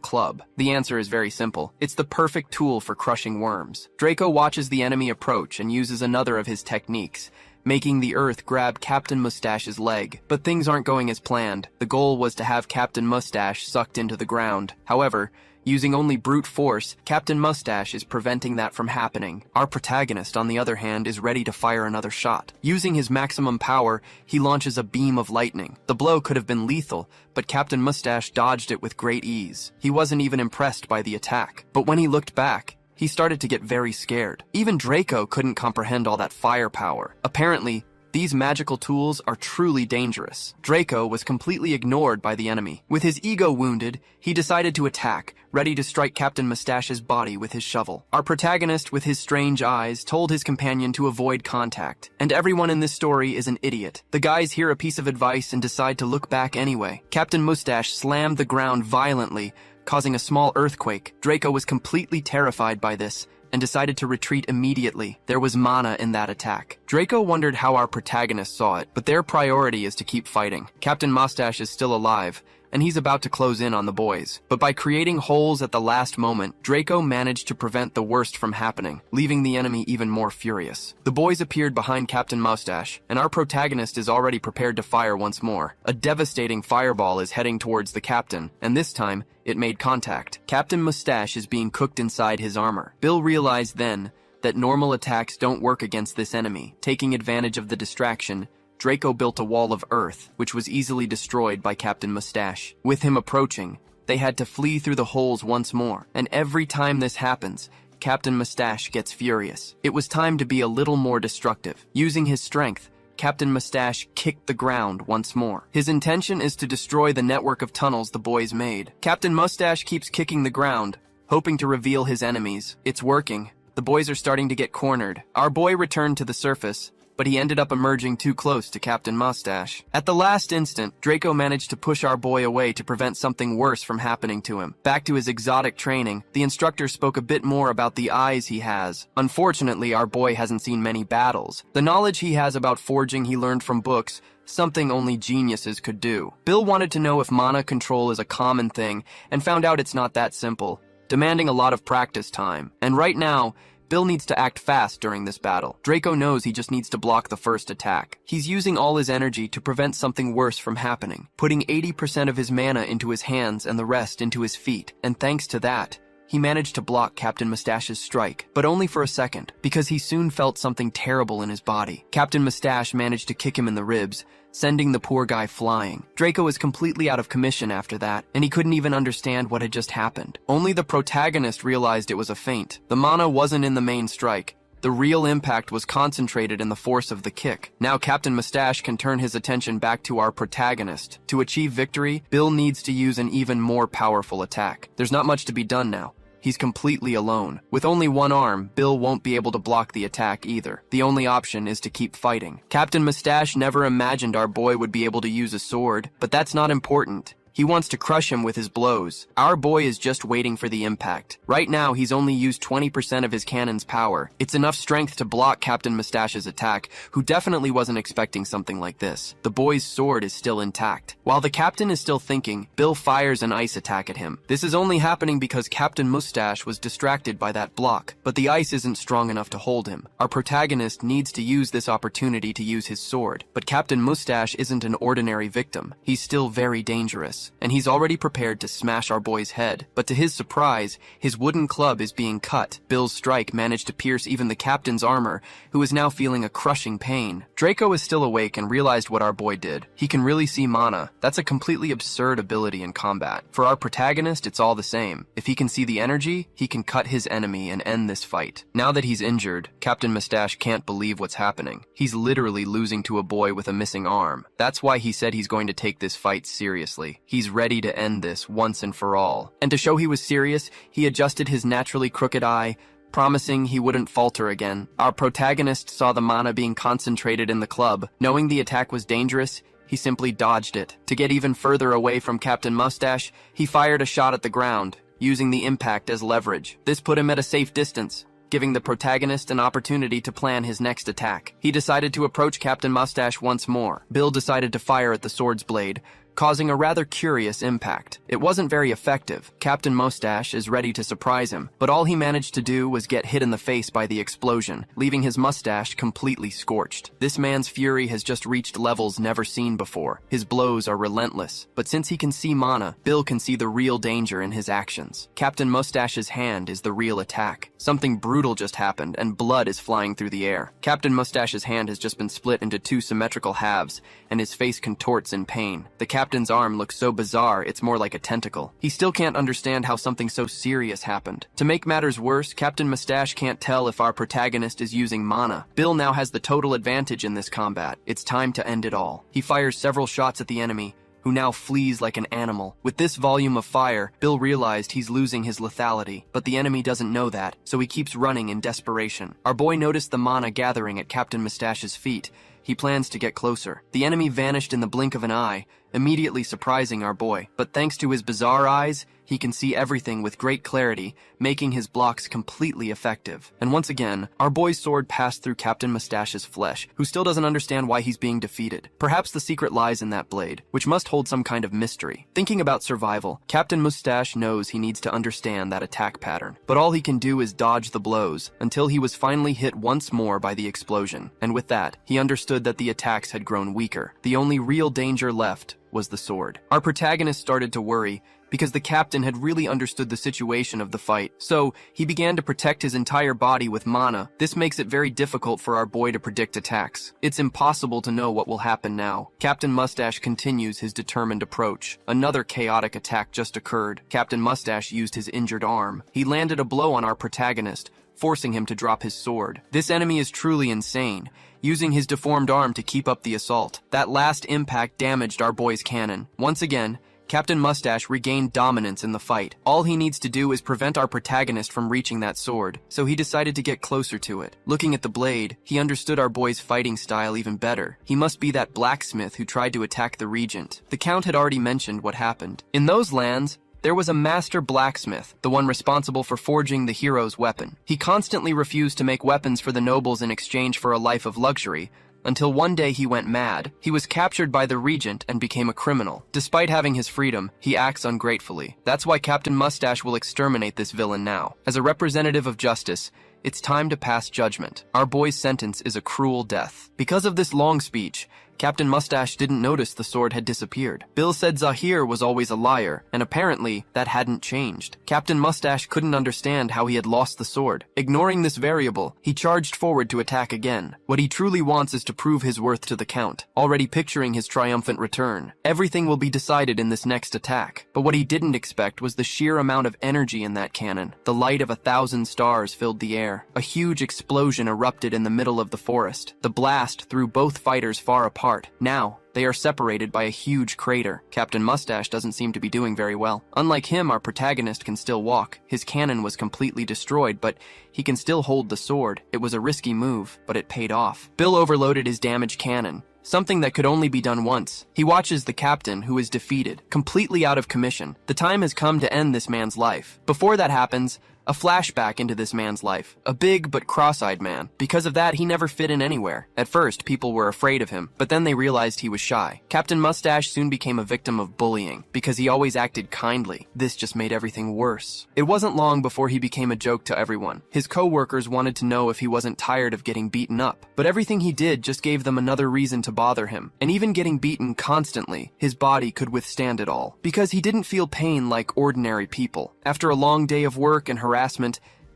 club. The answer is very simple. It's the perfect tool for crushing worms. Draco watches the enemy approach and uses another of his techniques, making the earth grab Captain Mustache's leg. But things aren't going as planned. The goal was to have Captain Mustache sucked into the ground. However, using only brute force, Captain Mustache is preventing that from happening. Our protagonist, on the other hand, is ready to fire another shot. Using his maximum power, he launches a beam of lightning. The blow could have been lethal, but Captain Mustache dodged it with great ease. He wasn't even impressed by the attack. But when he looked back, he started to get very scared. Even Draco couldn't comprehend all that firepower. Apparently, these magical tools are truly dangerous. Draco was completely ignored by the enemy. With his ego wounded, he decided to attack, ready to strike Captain Mustache's body with his shovel. Our protagonist, with his strange eyes, told his companion to avoid contact. And everyone in this story is an idiot. The guys hear a piece of advice and decide to look back anyway. Captain Mustache slammed the ground violently, causing a small earthquake. Draco was completely terrified by this, and decided to retreat immediately. There was mana in that attack. Draco wondered how our protagonist saw it, but their priority is to keep fighting. Captain Mustache is still alive, and he's about to close in on the boys. But by creating holes at the last moment, Draco managed to prevent the worst from happening, leaving the enemy even more furious. The boys appeared behind Captain Mustache, and our protagonist is already prepared to fire once more. A devastating fireball is heading towards the captain, and this time, it made contact. Captain Mustache is being cooked inside his armor. Bill realized then that normal attacks don't work against this enemy. Taking advantage of the distraction, Draco built a wall of earth, which was easily destroyed by Captain Mustache. With him approaching, they had to flee through the holes once more, and every time this happens, Captain Mustache gets furious. It was time to be a little more destructive. Using his strength, Captain Mustache kicked the ground once more. His intention is to destroy the network of tunnels the boys made. Captain Mustache keeps kicking the ground, hoping to reveal his enemies. It's working. The boys are starting to get cornered. Our boy returned to the surface, but he ended up emerging too close to Captain Mustache. At the last instant, Draco managed to push our boy away to prevent something worse from happening to him. Back to his exotic training, the instructor spoke a bit more about the eyes he has. Unfortunately, our boy hasn't seen many battles. The knowledge he has about forging he learned from books, something only geniuses could do. Bill wanted to know if mana control is a common thing, and found out it's not that simple, demanding a lot of practice time. And right now, Bill needs to act fast during this battle. Draco knows he just needs to block the first attack. He's using all his energy to prevent something worse from happening, putting 80% of his mana into his hands and the rest into his feet. And thanks to that, he managed to block Captain Mustache's strike, but only for a second, because he soon felt something terrible in his body. Captain Mustache managed to kick him in the ribs, sending the poor guy flying. Draco was completely out of commission after that, and he couldn't even understand what had just happened. Only the protagonist realized it was a feint. The mana wasn't in the main strike. The real impact was concentrated in the force of the kick. Now Captain Mustache can turn his attention back to our protagonist. To achieve victory, Bill needs to use an even more powerful attack. There's not much to be done now. He's completely alone. With only one arm, Bill won't be able to block the attack either. The only option is to keep fighting. Captain Mustache never imagined our boy would be able to use a sword, but that's not important. He wants to crush him with his blows. Our boy is just waiting for the impact. Right now, he's only used 20% of his cannon's power. It's enough strength to block Captain Mustache's attack, who definitely wasn't expecting something like this. The boy's sword is still intact. While the captain is still thinking, Bill fires an ice attack at him. This is only happening because Captain Mustache was distracted by that block, but the ice isn't strong enough to hold him. Our protagonist needs to use this opportunity to use his sword, but Captain Mustache isn't an ordinary victim. He's still very dangerous, and he's already prepared to smash our boy's head. But to his surprise, his wooden club is being cut. Bill's strike managed to pierce even the captain's armor, who is now feeling a crushing pain. Draco is still awake and realized what our boy did. He can really see mana. That's a completely absurd ability in combat. For our protagonist, it's all the same. If he can see the energy, he can cut his enemy and end this fight. Now that he's injured, Captain Mustache can't believe what's happening. He's literally losing to a boy with a missing arm. That's why he said he's going to take this fight seriously. He's ready to end this once and for all. And to show he was serious, he adjusted his naturally crooked eye, promising he wouldn't falter again. Our protagonist saw the mana being concentrated in the club. Knowing the attack was dangerous, he simply dodged it. To get even further away from Captain Mustache, he fired a shot at the ground, using the impact as leverage. This put him at a safe distance, giving the protagonist an opportunity to plan his next attack. He decided to approach Captain Mustache once more. Bill decided to fire at the sword's blade, causing a rather curious impact. It wasn't very effective. Captain Mustache is ready to surprise him, but all he managed to do was get hit in the face by the explosion, leaving his mustache completely scorched. This man's fury has just reached levels never seen before. His blows are relentless, but since he can see mana, Bill can see the real danger in his actions. Captain Mustache's hand is the real attack. Something brutal just happened, and blood is flying through the air. Captain Mustache's hand has just been split into two symmetrical halves, and his face contorts in pain. The captain's arm looks so bizarre, it's more like a tentacle. He still can't understand how something so serious happened. To make matters worse, Captain Mustache can't tell if our protagonist is using mana. Bill now has the total advantage in this combat. It's time to end it all. He fires several shots at the enemy, who now flees like an animal. With this volume of fire, Bill realized he's losing his lethality, but the enemy doesn't know that, so he keeps running in desperation. Our boy noticed the mana gathering at Captain Mustache's feet. He plans to get closer. The enemy vanished in the blink of an eye, immediately surprising our boy. But thanks to his bizarre eyes, he can see everything with great clarity, making his blocks completely effective. And once again, our boy's sword passed through Captain Mustache's flesh, who still doesn't understand why he's being defeated. Perhaps the secret lies in that blade, which must hold some kind of mystery. Thinking about survival, Captain Mustache knows he needs to understand that attack pattern. But all he can do is dodge the blows, until he was finally hit once more by the explosion. And with that, he understood that the attacks had grown weaker. The only real danger left was the sword. Our protagonist started to worry because the captain had really understood the situation of the fight, so he began to protect his entire body with mana. This makes it very difficult for our boy to predict attacks. It's impossible to know what will happen now. Captain Mustache continues his determined approach. Another chaotic attack just occurred. Captain Mustache used his injured arm. He landed a blow on our protagonist, forcing him to drop his sword. This enemy is truly insane, using his deformed arm to keep up the assault. That last impact damaged our boy's cannon. Once again, Captain Mustache regained dominance in the fight. All he needs to do is prevent our protagonist from reaching that sword, so he decided to get closer to it. Looking at the blade, he understood our boy's fighting style even better. He must be that blacksmith who tried to attack the regent. The Count had already mentioned what happened. In those lands, there was a master blacksmith, the one responsible for forging the hero's weapon. He constantly refused to make weapons for the nobles in exchange for a life of luxury, until one day he went mad. He was captured by the regent and became a criminal. Despite having his freedom, he acts ungratefully. That's why Captain Mustache will exterminate this villain now. As a representative of justice, it's time to pass judgment. Our boy's sentence is a cruel death. Because of this long speech, Captain Mustache didn't notice the sword had disappeared. Bill said Zahir was always a liar, and apparently that hadn't changed. Captain Mustache couldn't understand how he had lost the sword. Ignoring this variable, he charged forward to attack again. What he truly wants is to prove his worth to the Count, already picturing his triumphant return. Everything will be decided in this next attack. But what he didn't expect was the sheer amount of energy in that cannon. The light of 1,000 stars filled the air. A huge explosion erupted in the middle of the forest. The blast threw both fighters far apart. Now, they are separated by a huge crater. Captain Mustache doesn't seem to be doing very well. Unlike him, our protagonist can still walk. His cannon was completely destroyed, but he can still hold the sword. It was a risky move, but it paid off. Bill overloaded his damaged cannon, something that could only be done once. He watches the captain, who is defeated, completely out of commission. The time has come to end this man's life. Before that happens, a flashback into this man's life. A big but cross-eyed man. Because of that, he never fit in anywhere. At first, people were afraid of him, but then they realized he was shy. Captain Mustache soon became a victim of bullying, because he always acted kindly. This just made everything worse. It wasn't long before he became a joke to everyone. His co-workers wanted to know if he wasn't tired of getting beaten up, but everything he did just gave them another reason to bother him. And even getting beaten constantly, his body could withstand it all, because he didn't feel pain like ordinary people. After a long day of work and harassment,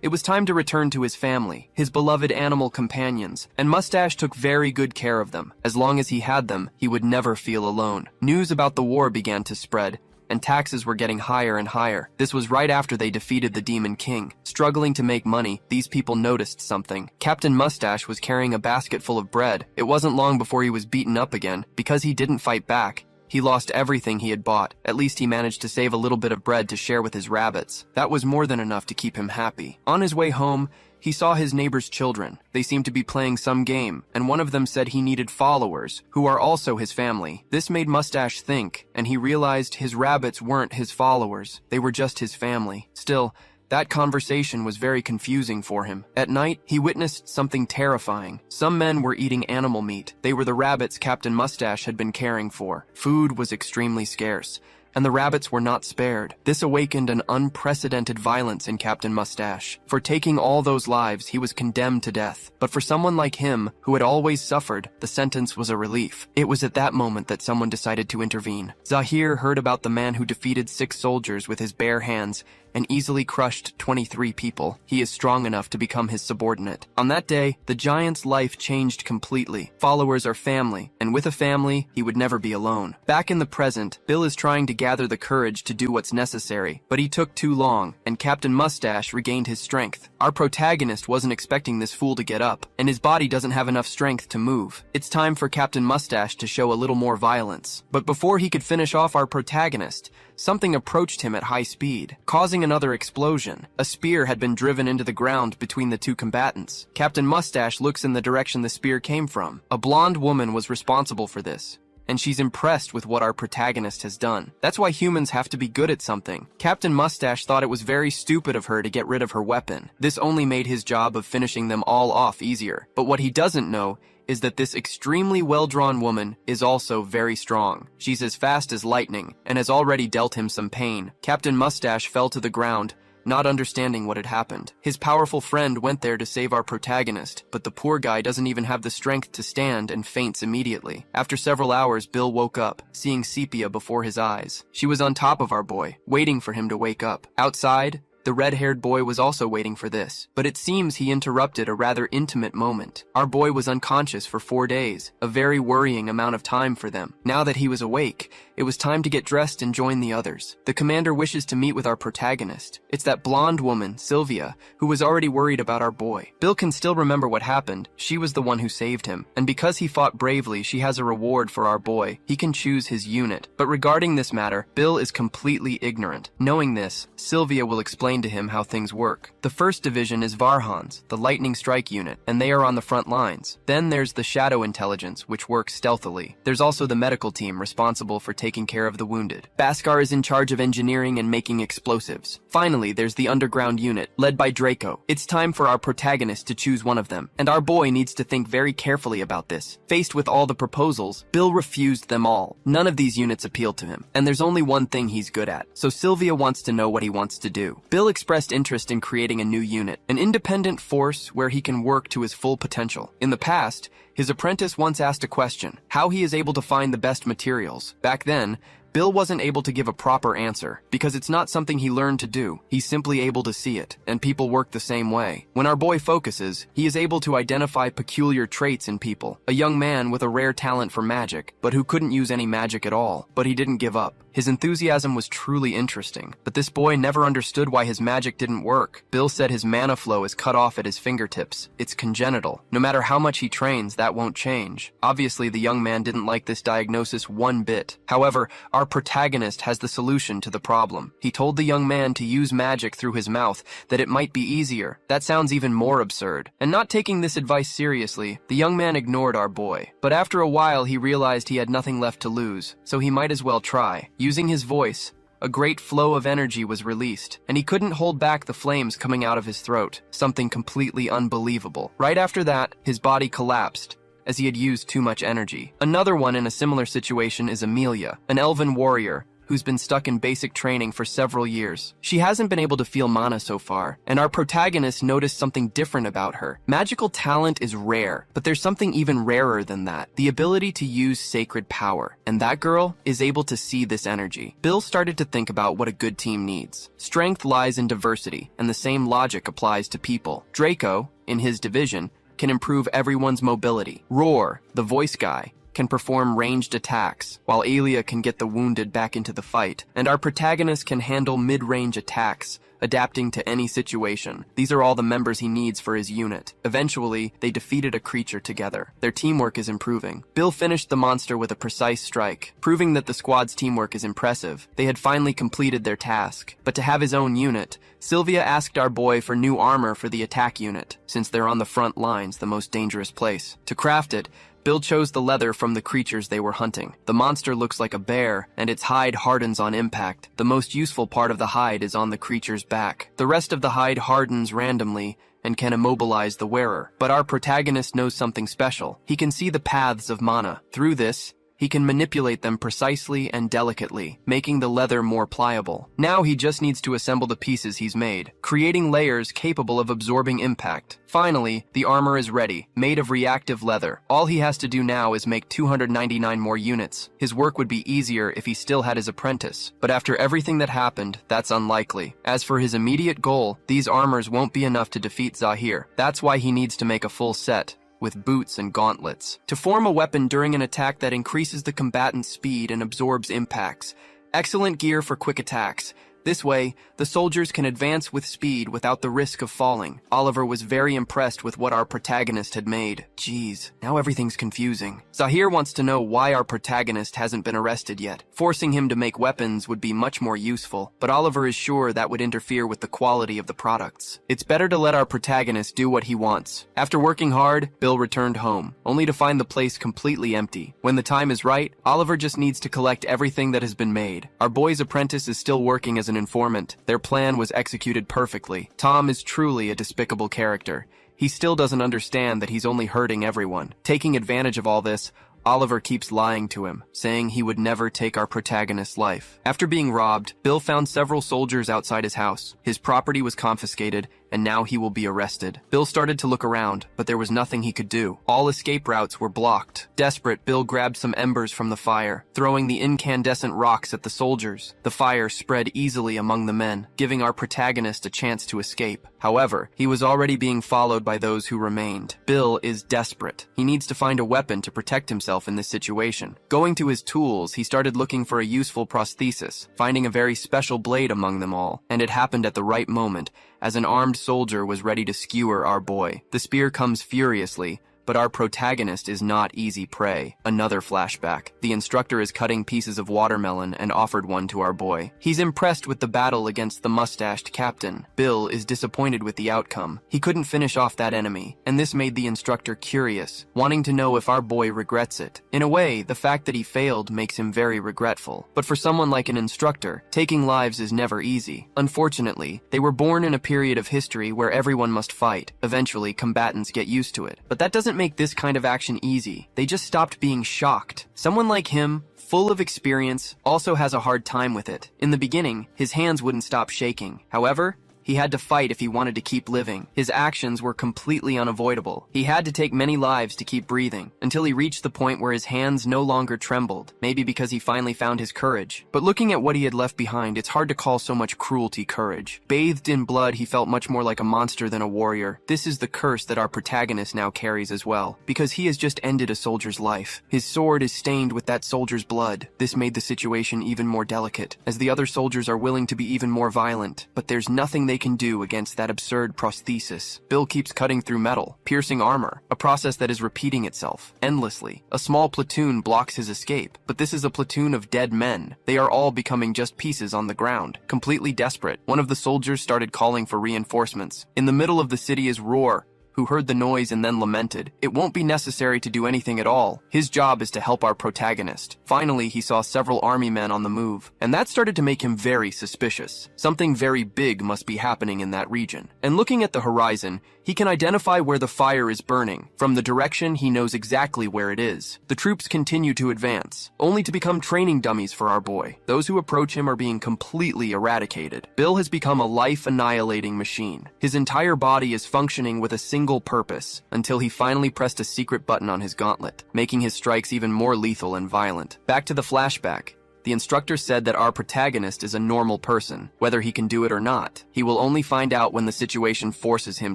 it was time to return to his family, his beloved animal companions, and Mustache took very good care of them. As long as he had them, he would never feel alone. News about the war began to spread, and taxes were getting higher and higher. This was right after they defeated the Demon King. Struggling to make money, these people noticed something. Captain Mustache was carrying a basket full of bread. It wasn't long before he was beaten up again. Because he didn't fight back, he lost everything he had bought. At least he managed to save a little bit of bread to share with his rabbits. That was more than enough to keep him happy. On his way home, he saw his neighbor's children. They seemed to be playing some game, and one of them said he needed followers, who are also his family. This made Mustache think, and he realized his rabbits weren't his followers. They were just his family. Still, that conversation was very confusing for him. At night, he witnessed something terrifying. Some men were eating animal meat. They were the rabbits Captain Mustache had been caring for. Food was extremely scarce, and the rabbits were not spared. This awakened an unprecedented violence in Captain Mustache. For taking all those lives, he was condemned to death. But for someone like him, who had always suffered, the sentence was a relief. It was at that moment that someone decided to intervene. Zahir heard about the man who defeated 6 soldiers with his bare hands and easily crushed 23 people. He is strong enough to become his subordinate. On that day, the giant's life changed completely. Followers are family, and with a family, he would never be alone. Back in the present, Bill is trying to gather the courage to do what's necessary, but he took too long, and Captain Mustache regained his strength. Our protagonist wasn't expecting this fool to get up, and his body doesn't have enough strength to move. It's time for Captain Mustache to show a little more violence. But before he could finish off our protagonist, something approached him at high speed, causing another explosion. A spear had been driven into the ground between the two combatants. Captain Mustache looks in the direction the spear came from. A blonde woman was responsible for this, and she's impressed with what our protagonist has done. That's why humans have to be good at something. Captain Mustache thought it was very stupid of her to get rid of her weapon. This only made his job of finishing them all off easier. But what he doesn't know is that this extremely well-drawn woman is also very strong. She's as fast as lightning, and has already dealt him some pain. Captain Mustache fell to the ground, not understanding what had happened. His powerful friend went there to save our protagonist, but the poor guy doesn't even have the strength to stand and faints immediately. After several hours, Bill woke up, seeing Sepia before his eyes. She was on top of our boy, waiting for him to wake up. Outside, the red-haired boy was also waiting for this, but it seems he interrupted a rather intimate moment. Our boy was unconscious for 4 days, a very worrying amount of time for them. Now that he was awake, it was time to get dressed and join the others. The commander wishes to meet with our protagonist. It's that blonde woman, Sylvia, who was already worried about our boy. Bill can still remember what happened. She was the one who saved him, and because he fought bravely, she has a reward for our boy. He can choose his unit. But regarding this matter, Bill is completely ignorant. Knowing this, Sylvia will explain to him how things work. The first division is Varhans, the lightning strike unit, and they are on the front lines. Then there's the shadow intelligence, which works stealthily. There's also the medical team responsible for taking care of the wounded. Bhaskar is in charge of engineering and making explosives. Finally, there's the underground unit, led by Draco. It's time for our protagonist to choose one of them, and our boy needs to think very carefully about this. Faced with all the proposals, Bill refused them all. None of these units appealed to him, and there's only one thing he's good at. So Sylvia wants to know what he wants to do. Bill expressed interest in creating a new unit, an independent force where he can work to his full potential. In the past, his apprentice once asked a question, how he is able to find the best materials. Back then, Bill wasn't able to give a proper answer, because it's not something he learned to do. He's simply able to see it, and people work the same way. When our boy focuses, he is able to identify peculiar traits in people. A young man with a rare talent for magic, but who couldn't use any magic at all. But he didn't give up. His enthusiasm was truly interesting, but this boy never understood why his magic didn't work. Bill said his mana flow is cut off at his fingertips. It's congenital. No matter how much he trains, that won't change. Obviously, the young man didn't like this diagnosis one bit. However, our protagonist has the solution to the problem. He told the young man to use magic through his mouth, that it might be easier. That sounds even more absurd. And not taking this advice seriously, the young man ignored our boy. But after a while, he realized he had nothing left to lose, so he might as well try. Using his voice, a great flow of energy was released, and he couldn't hold back the flames coming out of his throat. Something completely unbelievable. Right after that, his body collapsed, as he had used too much energy. Another one in a similar situation is Amelia, an elven warrior who's been stuck in basic training for several years. She hasn't been able to feel mana so far, and our protagonist noticed something different about her. Magical talent is rare, but there's something even rarer than that, the ability to use sacred power, and that girl is able to see this energy. Bill started to think about what a good team needs. Strength lies in diversity, and the same logic applies to people. Draco, in his division, can improve everyone's mobility. Roar, the voice guy, can perform ranged attacks, while Alia can get the wounded back into the fight, and our protagonist can handle mid-range attacks, adapting to any situation. These are all the members he needs for his unit. Eventually, they defeated a creature together. Their teamwork is improving. Bill finished the monster with a precise strike, proving that the squad's teamwork is impressive. They had finally completed their task. But to have his own unit, Sylvia asked our boy for new armor for the attack unit, since they're on the front lines, the most dangerous place. To craft it, Bill chose the leather from the creatures they were hunting. The monster looks like a bear, and its hide hardens on impact. The most useful part of the hide is on the creature's back. The rest of the hide hardens randomly and can immobilize the wearer. But our protagonist knows something special. He can see the paths of mana. Through this, he can manipulate them precisely and delicately, making the leather more pliable. Now he just needs to assemble the pieces he's made, creating layers capable of absorbing impact. Finally, the armor is ready, made of reactive leather. All he has to do now is make 299 more units. His work would be easier if he still had his apprentice, but after everything that happened, that's unlikely. As for his immediate goal, these armors won't be enough to defeat Zahir. That's why he needs to make a full set, with boots and gauntlets, to form a weapon during an attack that increases the combatant's speed and absorbs impacts. Excellent gear for quick attacks. This way, the soldiers can advance with speed without the risk of falling. Oliver was very impressed with what our protagonist had made. Geez, now everything's confusing. Zahir wants to know why our protagonist hasn't been arrested yet. Forcing him to make weapons would be much more useful, but Oliver is sure that would interfere with the quality of the products. It's better to let our protagonist do what he wants. After working hard, Bill returned home, only to find the place completely empty. When the time is right, Oliver just needs to collect everything that has been made. Our boy's apprentice is still working as an informant. Their plan was executed perfectly. Tom is truly a despicable character. He still doesn't understand that he's only hurting everyone. Taking advantage of all this, Oliver keeps lying to him, saying he would never take our protagonist's life. After being robbed, Bill found several soldiers outside his house. His property was confiscated, and now he will be arrested. Bill started to look around, but there was nothing he could do. All escape routes were blocked. Desperate, Bill grabbed some embers from the fire, throwing the incandescent rocks at the soldiers. The fire spread easily among the men, giving our protagonist a chance to escape. However, he was already being followed by those who remained. Bill is desperate. He needs to find a weapon to protect himself in this situation. Going to his tools, he started looking for a useful prosthesis, finding a very special blade among them all, and it happened at the right moment, as an armed soldier was ready to skewer our boy. The spear comes furiously, but our protagonist is not easy prey. Another flashback. The instructor is cutting pieces of watermelon and offered one to our boy. He's impressed with the battle against the mustached captain. Bill is disappointed with the outcome. He couldn't finish off that enemy, and this made the instructor curious, wanting to know if our boy regrets it. In a way, the fact that he failed makes him very regretful. But for someone like an instructor, taking lives is never easy. Unfortunately, they were born in a period of history where everyone must fight. Eventually, combatants get used to it. But that doesn't make this kind of action easy. They just stopped being shocked. Someone like him, full of experience, also has a hard time with it. In the beginning, his hands wouldn't stop shaking. However, he had to fight if he wanted to keep living. His actions were completely unavoidable. He had to take many lives to keep breathing, until he reached the point where his hands no longer trembled, maybe because he finally found his courage. But looking at what he had left behind, it's hard to call so much cruelty courage. Bathed in blood, he felt much more like a monster than a warrior. This is the curse that our protagonist now carries as well, because he has just ended a soldier's life. His sword is stained with that soldier's blood. This made the situation even more delicate, as the other soldiers are willing to be even more violent, but there's nothing they can do against that absurd prosthesis. Bill keeps cutting through metal, piercing armor, a process that is repeating itself endlessly. A small platoon blocks his escape, but this is a platoon of dead men. They are all becoming just pieces on the ground. Completely desperate, one of the soldiers started calling for reinforcements. In the middle of the city is Roar, who heard the noise and then lamented. It won't be necessary to do anything at all. His job is to help our protagonist. Finally, he saw several army men on the move, and that started to make him very suspicious. Something very big must be happening in that region. And looking at the horizon, he can identify where the fire is burning. From the direction, he knows exactly where it is. The troops continue to advance, only to become training dummies for our boy. Those who approach him are being completely eradicated. Bill has become a life-annihilating machine. His entire body is functioning with a single purpose, until he finally pressed a secret button on his gauntlet, making his strikes even more lethal and violent. Back to the flashback. The instructor said that our protagonist is a normal person, whether he can do it or not. He will only find out when the situation forces him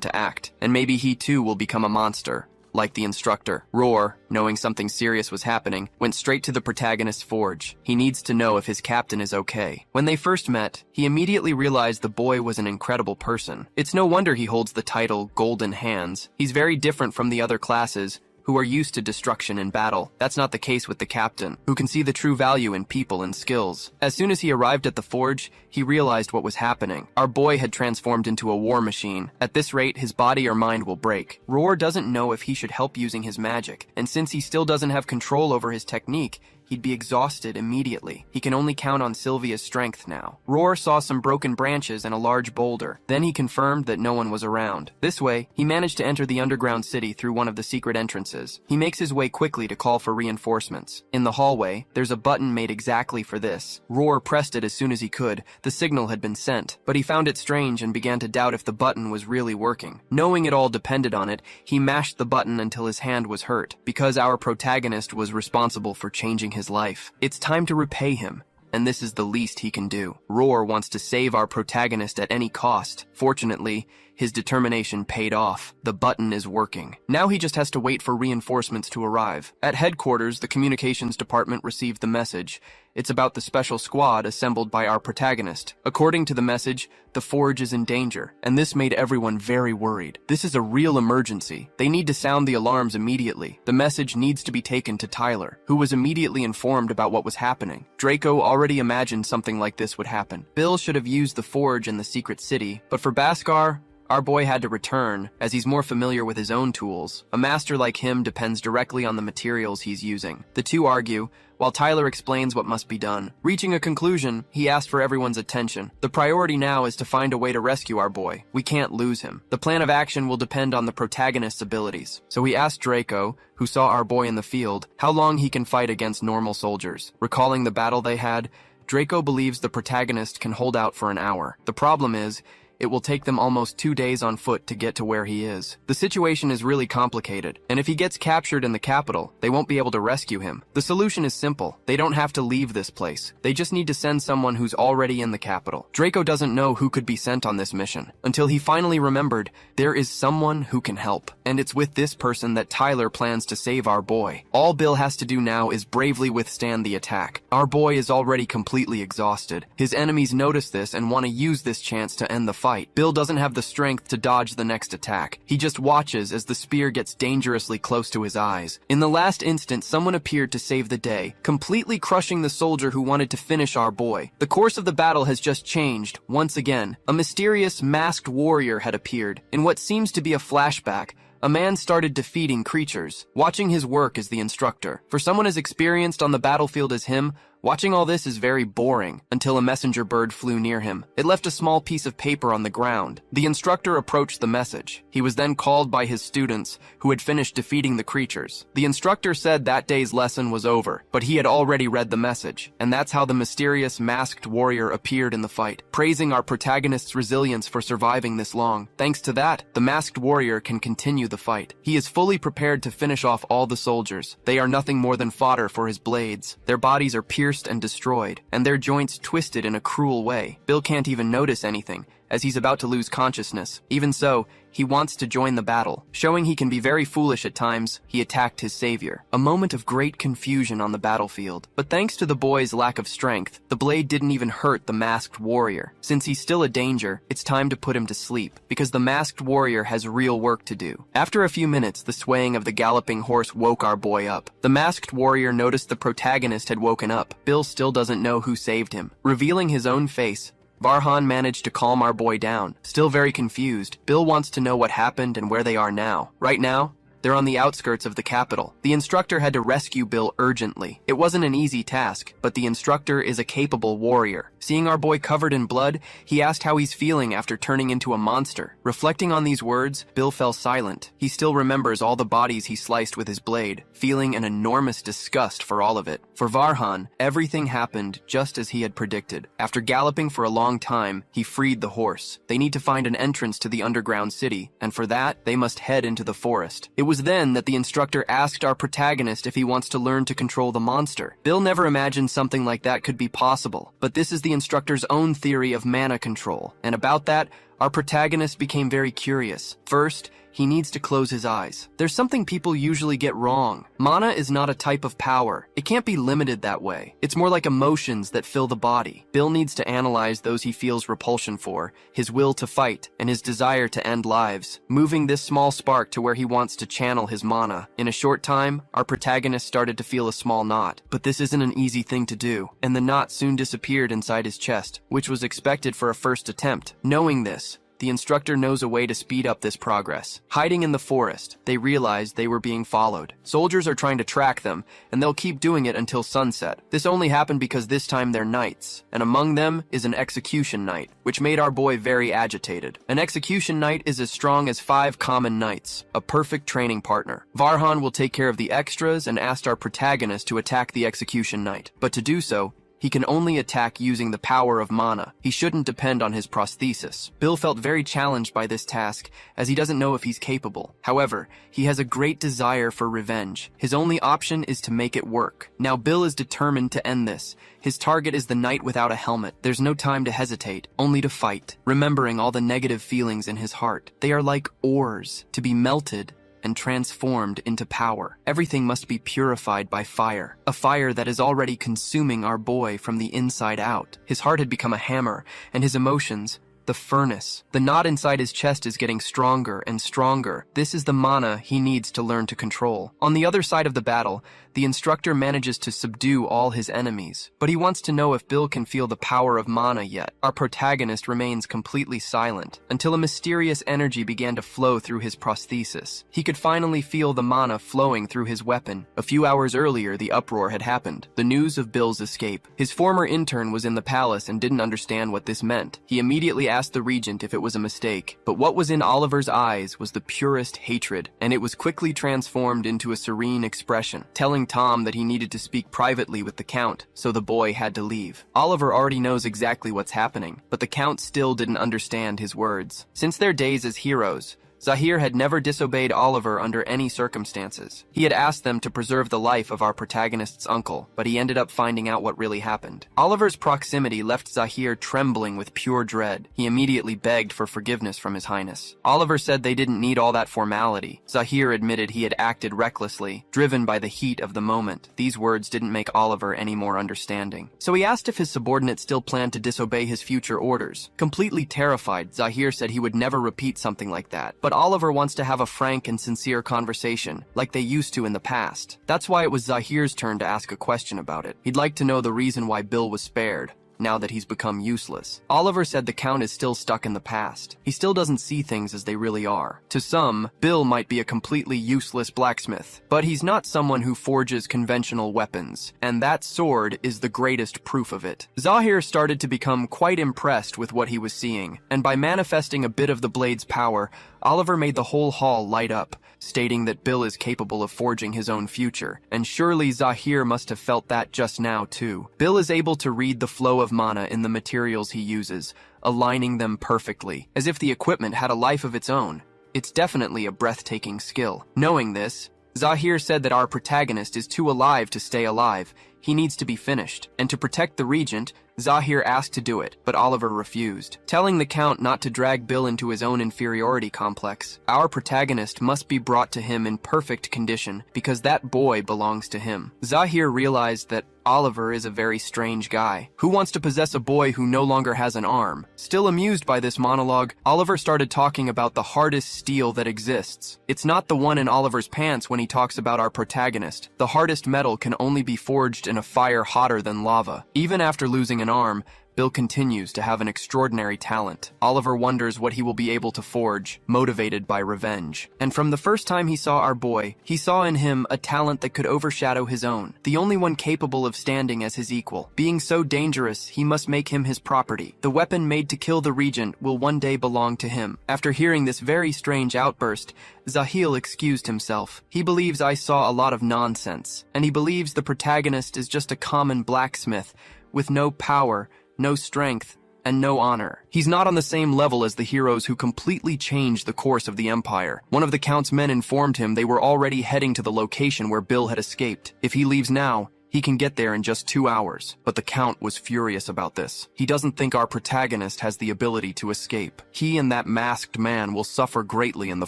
to act, and maybe he too will become a monster, like the instructor. Roar, knowing something serious was happening, went straight to the protagonist's forge. He needs to know if his captain is okay. When they first met, he immediately realized the boy was an incredible person. It's no wonder he holds the title Golden Hands. He's very different from the other classes, who are used to destruction in battle. That's not the case with the captain, who can see the true value in people and skills. As soon as he arrived at the forge, he realized what was happening. Our boy had transformed into a war machine. At this rate, his body or mind will break. Roar doesn't know if he should help using his magic, and since he still doesn't have control over his technique, he'd be exhausted immediately. He can only count on Sylvia's strength now. Roar saw some broken branches and a large boulder. Then he confirmed that no one was around. This way, he managed to enter the underground city through one of the secret entrances. He makes his way quickly to call for reinforcements. In the hallway, there's a button made exactly for this. Roar pressed it as soon as he could. The signal had been sent, but he found it strange and began to doubt if the button was really working. Knowing it all depended on it, he mashed the button until his hand was hurt, because our protagonist was responsible for changing his life. It's time to repay him, and this is the least he can do. Roar wants to save our protagonist at any cost. Fortunately, his determination paid off. The button is working. Now he just has to wait for reinforcements to arrive. At headquarters, the communications department received the message. It's about the special squad assembled by our protagonist. According to the message, the forge is in danger, and this made everyone very worried. This is a real emergency. They need to sound the alarms immediately. The message needs to be taken to Tyler, who was immediately informed about what was happening. Draco already imagined something like this would happen. Bill should have used the forge in the secret city, but for Bhaskar, Our boy had to return, as he's more familiar with his own tools. A master like him depends directly on the materials he's using. The two argue, while Tyler explains what must be done. Reaching a conclusion, he asked for everyone's attention. The priority now is to find a way to rescue our boy. We can't lose him. The plan of action will depend on the protagonist's abilities. So he asked Draco, who saw our boy in the field, how long he can fight against normal soldiers. Recalling the battle they had, Draco believes the protagonist can hold out for an hour. The problem is, it will take them almost 2 days on foot to get to where he is. The situation is really complicated, and if he gets captured in the capital, they won't be able to rescue him. The solution is simple. They don't have to leave this place. They just need to send someone who's already in the capital. Draco doesn't know who could be sent on this mission, until he finally remembered there is someone who can help. And it's with this person that Tyler plans to save our boy. All Bill has to do now is bravely withstand the attack. Our boy is already completely exhausted. His enemies notice this and want to use this chance to end the fight. Bill doesn't have the strength to dodge the next attack. He just watches as the spear gets dangerously close to his eyes. In the last instant, someone appeared to save the day, completely crushing the soldier who wanted to finish our boy. The course of the battle has just changed. Once again, a mysterious masked warrior had appeared. In what seems to be a flashback, a man started defeating creatures. Watching his work as the instructor. For someone as experienced on the battlefield as him, watching all this is very boring, until a messenger bird flew near him. It left a small piece of paper on the ground. The instructor approached the message. He was then called by his students, who had finished defeating the creatures. The instructor said that day's lesson was over, but he had already read the message, and that's how the mysterious masked warrior appeared in the fight, praising our protagonist's resilience for surviving this long. Thanks to that, the masked warrior can continue the fight. He is fully prepared to finish off all the soldiers. They are nothing more than fodder for his blades. Their bodies are pierced and destroyed, and their joints twisted in a cruel way. Bill can't even notice anything, as he's about to lose consciousness. Even so, he wants to join the battle. Showing he can be very foolish at times, he attacked his savior. A moment of great confusion on the battlefield. But thanks to the boy's lack of strength, the blade didn't even hurt the masked warrior. Since he's still a danger, it's time to put him to sleep, because the masked warrior has real work to do. After a few minutes, the swaying of the galloping horse woke our boy up. The masked warrior noticed the protagonist had woken up. Bill still doesn't know who saved him. Revealing his own face, Varhan managed to calm our boy down. Still very confused, Bill wants to know what happened and where they are now. Right now, they're on the outskirts of the capital. The instructor had to rescue Bill urgently. It wasn't an easy task, but the instructor is a capable warrior. Seeing our boy covered in blood, he asked how he's feeling after turning into a monster. Reflecting on these words, Bill fell silent. He still remembers all the bodies he sliced with his blade, feeling an enormous disgust for all of it. For Varhan, everything happened just as he had predicted. After galloping for a long time, he freed the horse. They need to find an entrance to the underground city, and for that, they must head into the forest. It was then that the instructor asked our protagonist if he wants to learn to control the monster. Bill never imagined something like that could be possible, but this is the instructor's own theory of mana control, and about that, our protagonist became very curious. First, he needs to close his eyes. There's something people usually get wrong. Mana is not a type of power. It can't be limited that way. It's more like emotions that fill the body. Bill needs to analyze those he feels repulsion for, his will to fight, and his desire to end lives, moving this small spark to where he wants to channel his mana. In a short time, our protagonist started to feel a small knot, but this isn't an easy thing to do, and the knot soon disappeared inside his chest, which was expected for a first attempt. Knowing this, the instructor knows a way to speed up this progress. Hiding in the forest, they realized they were being followed. Soldiers are trying to track them, and they'll keep doing it until sunset. This only happened because this time they're knights, and among them is an execution knight, which made our boy very agitated. An execution knight is as strong as 5 common knights, a perfect training partner. Varhan will take care of the extras and asked our protagonist to attack the execution knight, but to do so, he can only attack using the power of mana. He shouldn't depend on his prosthesis. Bill felt very challenged by this task, as he doesn't know if he's capable. However, he has a great desire for revenge. His only option is to make it work. Now Bill is determined to end this. His target is the knight without a helmet. There's no time to hesitate, only to fight. Remembering all the negative feelings in his heart. They are like ores, to be melted and transformed into power. Everything must be purified by fire, a fire that is already consuming our boy from the inside out. His heart had become a hammer, and his emotions, The furnace. The knot inside his chest is getting stronger and stronger. This is the mana he needs to learn to control. On the other side of the battle, the instructor manages to subdue all his enemies, but he wants to know if Bill can feel the power of mana yet. Our protagonist remains completely silent until a mysterious energy began to flow through his prosthesis. He could finally feel the mana flowing through his weapon. A few hours earlier, the uproar had happened. The news of Bill's escape. His former intern was in the palace and didn't understand what this meant. He immediately asked the regent if it was a mistake, but what was in Oliver's eyes was the purest hatred, and it was quickly transformed into a serene expression, telling Tom that he needed to speak privately with the Count, so the boy had to leave. Oliver already knows exactly what's happening, but the Count still didn't understand his words. Since their days as heroes, Zahir had never disobeyed Oliver under any circumstances. He had asked them to preserve the life of our protagonist's uncle, but he ended up finding out what really happened. Oliver's proximity left Zahir trembling with pure dread. He immediately begged for forgiveness from His Highness. Oliver said they didn't need all that formality. Zahir admitted he had acted recklessly, driven by the heat of the moment. These words didn't make Oliver any more understanding. So he asked if his subordinate still planned to disobey his future orders. Completely terrified, Zahir said he would never repeat something like that. But Oliver wants to have a frank and sincere conversation, like they used to in the past. That's why it was Zahir's turn to ask a question about it. He'd like to know the reason why Bill was spared, now that he's become useless. Oliver said the Count is still stuck in the past. He still doesn't see things as they really are. To some, Bill might be a completely useless blacksmith, but he's not someone who forges conventional weapons, and that sword is the greatest proof of it. Zahir started to become quite impressed with what he was seeing, and by manifesting a bit of the blade's power, Oliver made the whole hall light up, stating that Bill is capable of forging his own future, and surely Zahir must have felt that just now too. Bill is able to read the flow of mana in the materials he uses, aligning them perfectly, as if the equipment had a life of its own. It's definitely a breathtaking skill. Knowing this, Zahir said that our protagonist is too alive to stay alive. He needs to be finished, and to protect the regent, Zahir asked to do it, but Oliver refused, telling the Count not to drag Bill into his own inferiority complex. Our protagonist must be brought to him in perfect condition, because that boy belongs to him. Zahir realized that Oliver is a very strange guy. Who wants to possess a boy who no longer has an arm? Still amused by this monologue, Oliver started talking about the hardest steel that exists. It's not the one in Oliver's pants when he talks about our protagonist. The hardest metal can only be forged in a fire hotter than lava. Even after losing an arm, Bill continues to have an extraordinary talent. Oliver wonders what he will be able to forge, motivated by revenge. And from the first time he saw our boy, he saw in him a talent that could overshadow his own, the only one capable of standing as his equal. Being so dangerous, he must make him his property. The weapon made to kill the regent will one day belong to him. After hearing this very strange outburst, Zahil excused himself. He believes I saw a lot of nonsense, and he believes the protagonist is just a common blacksmith, with no power, no strength, and no honor. He's not on the same level as the heroes who completely changed the course of the Empire. One of the Count's men informed him they were already heading to the location where Bill had escaped. If he leaves now, he can get there in just 2 hours. But the Count was furious about this. He doesn't think our protagonist has the ability to escape. He and that masked man will suffer greatly in the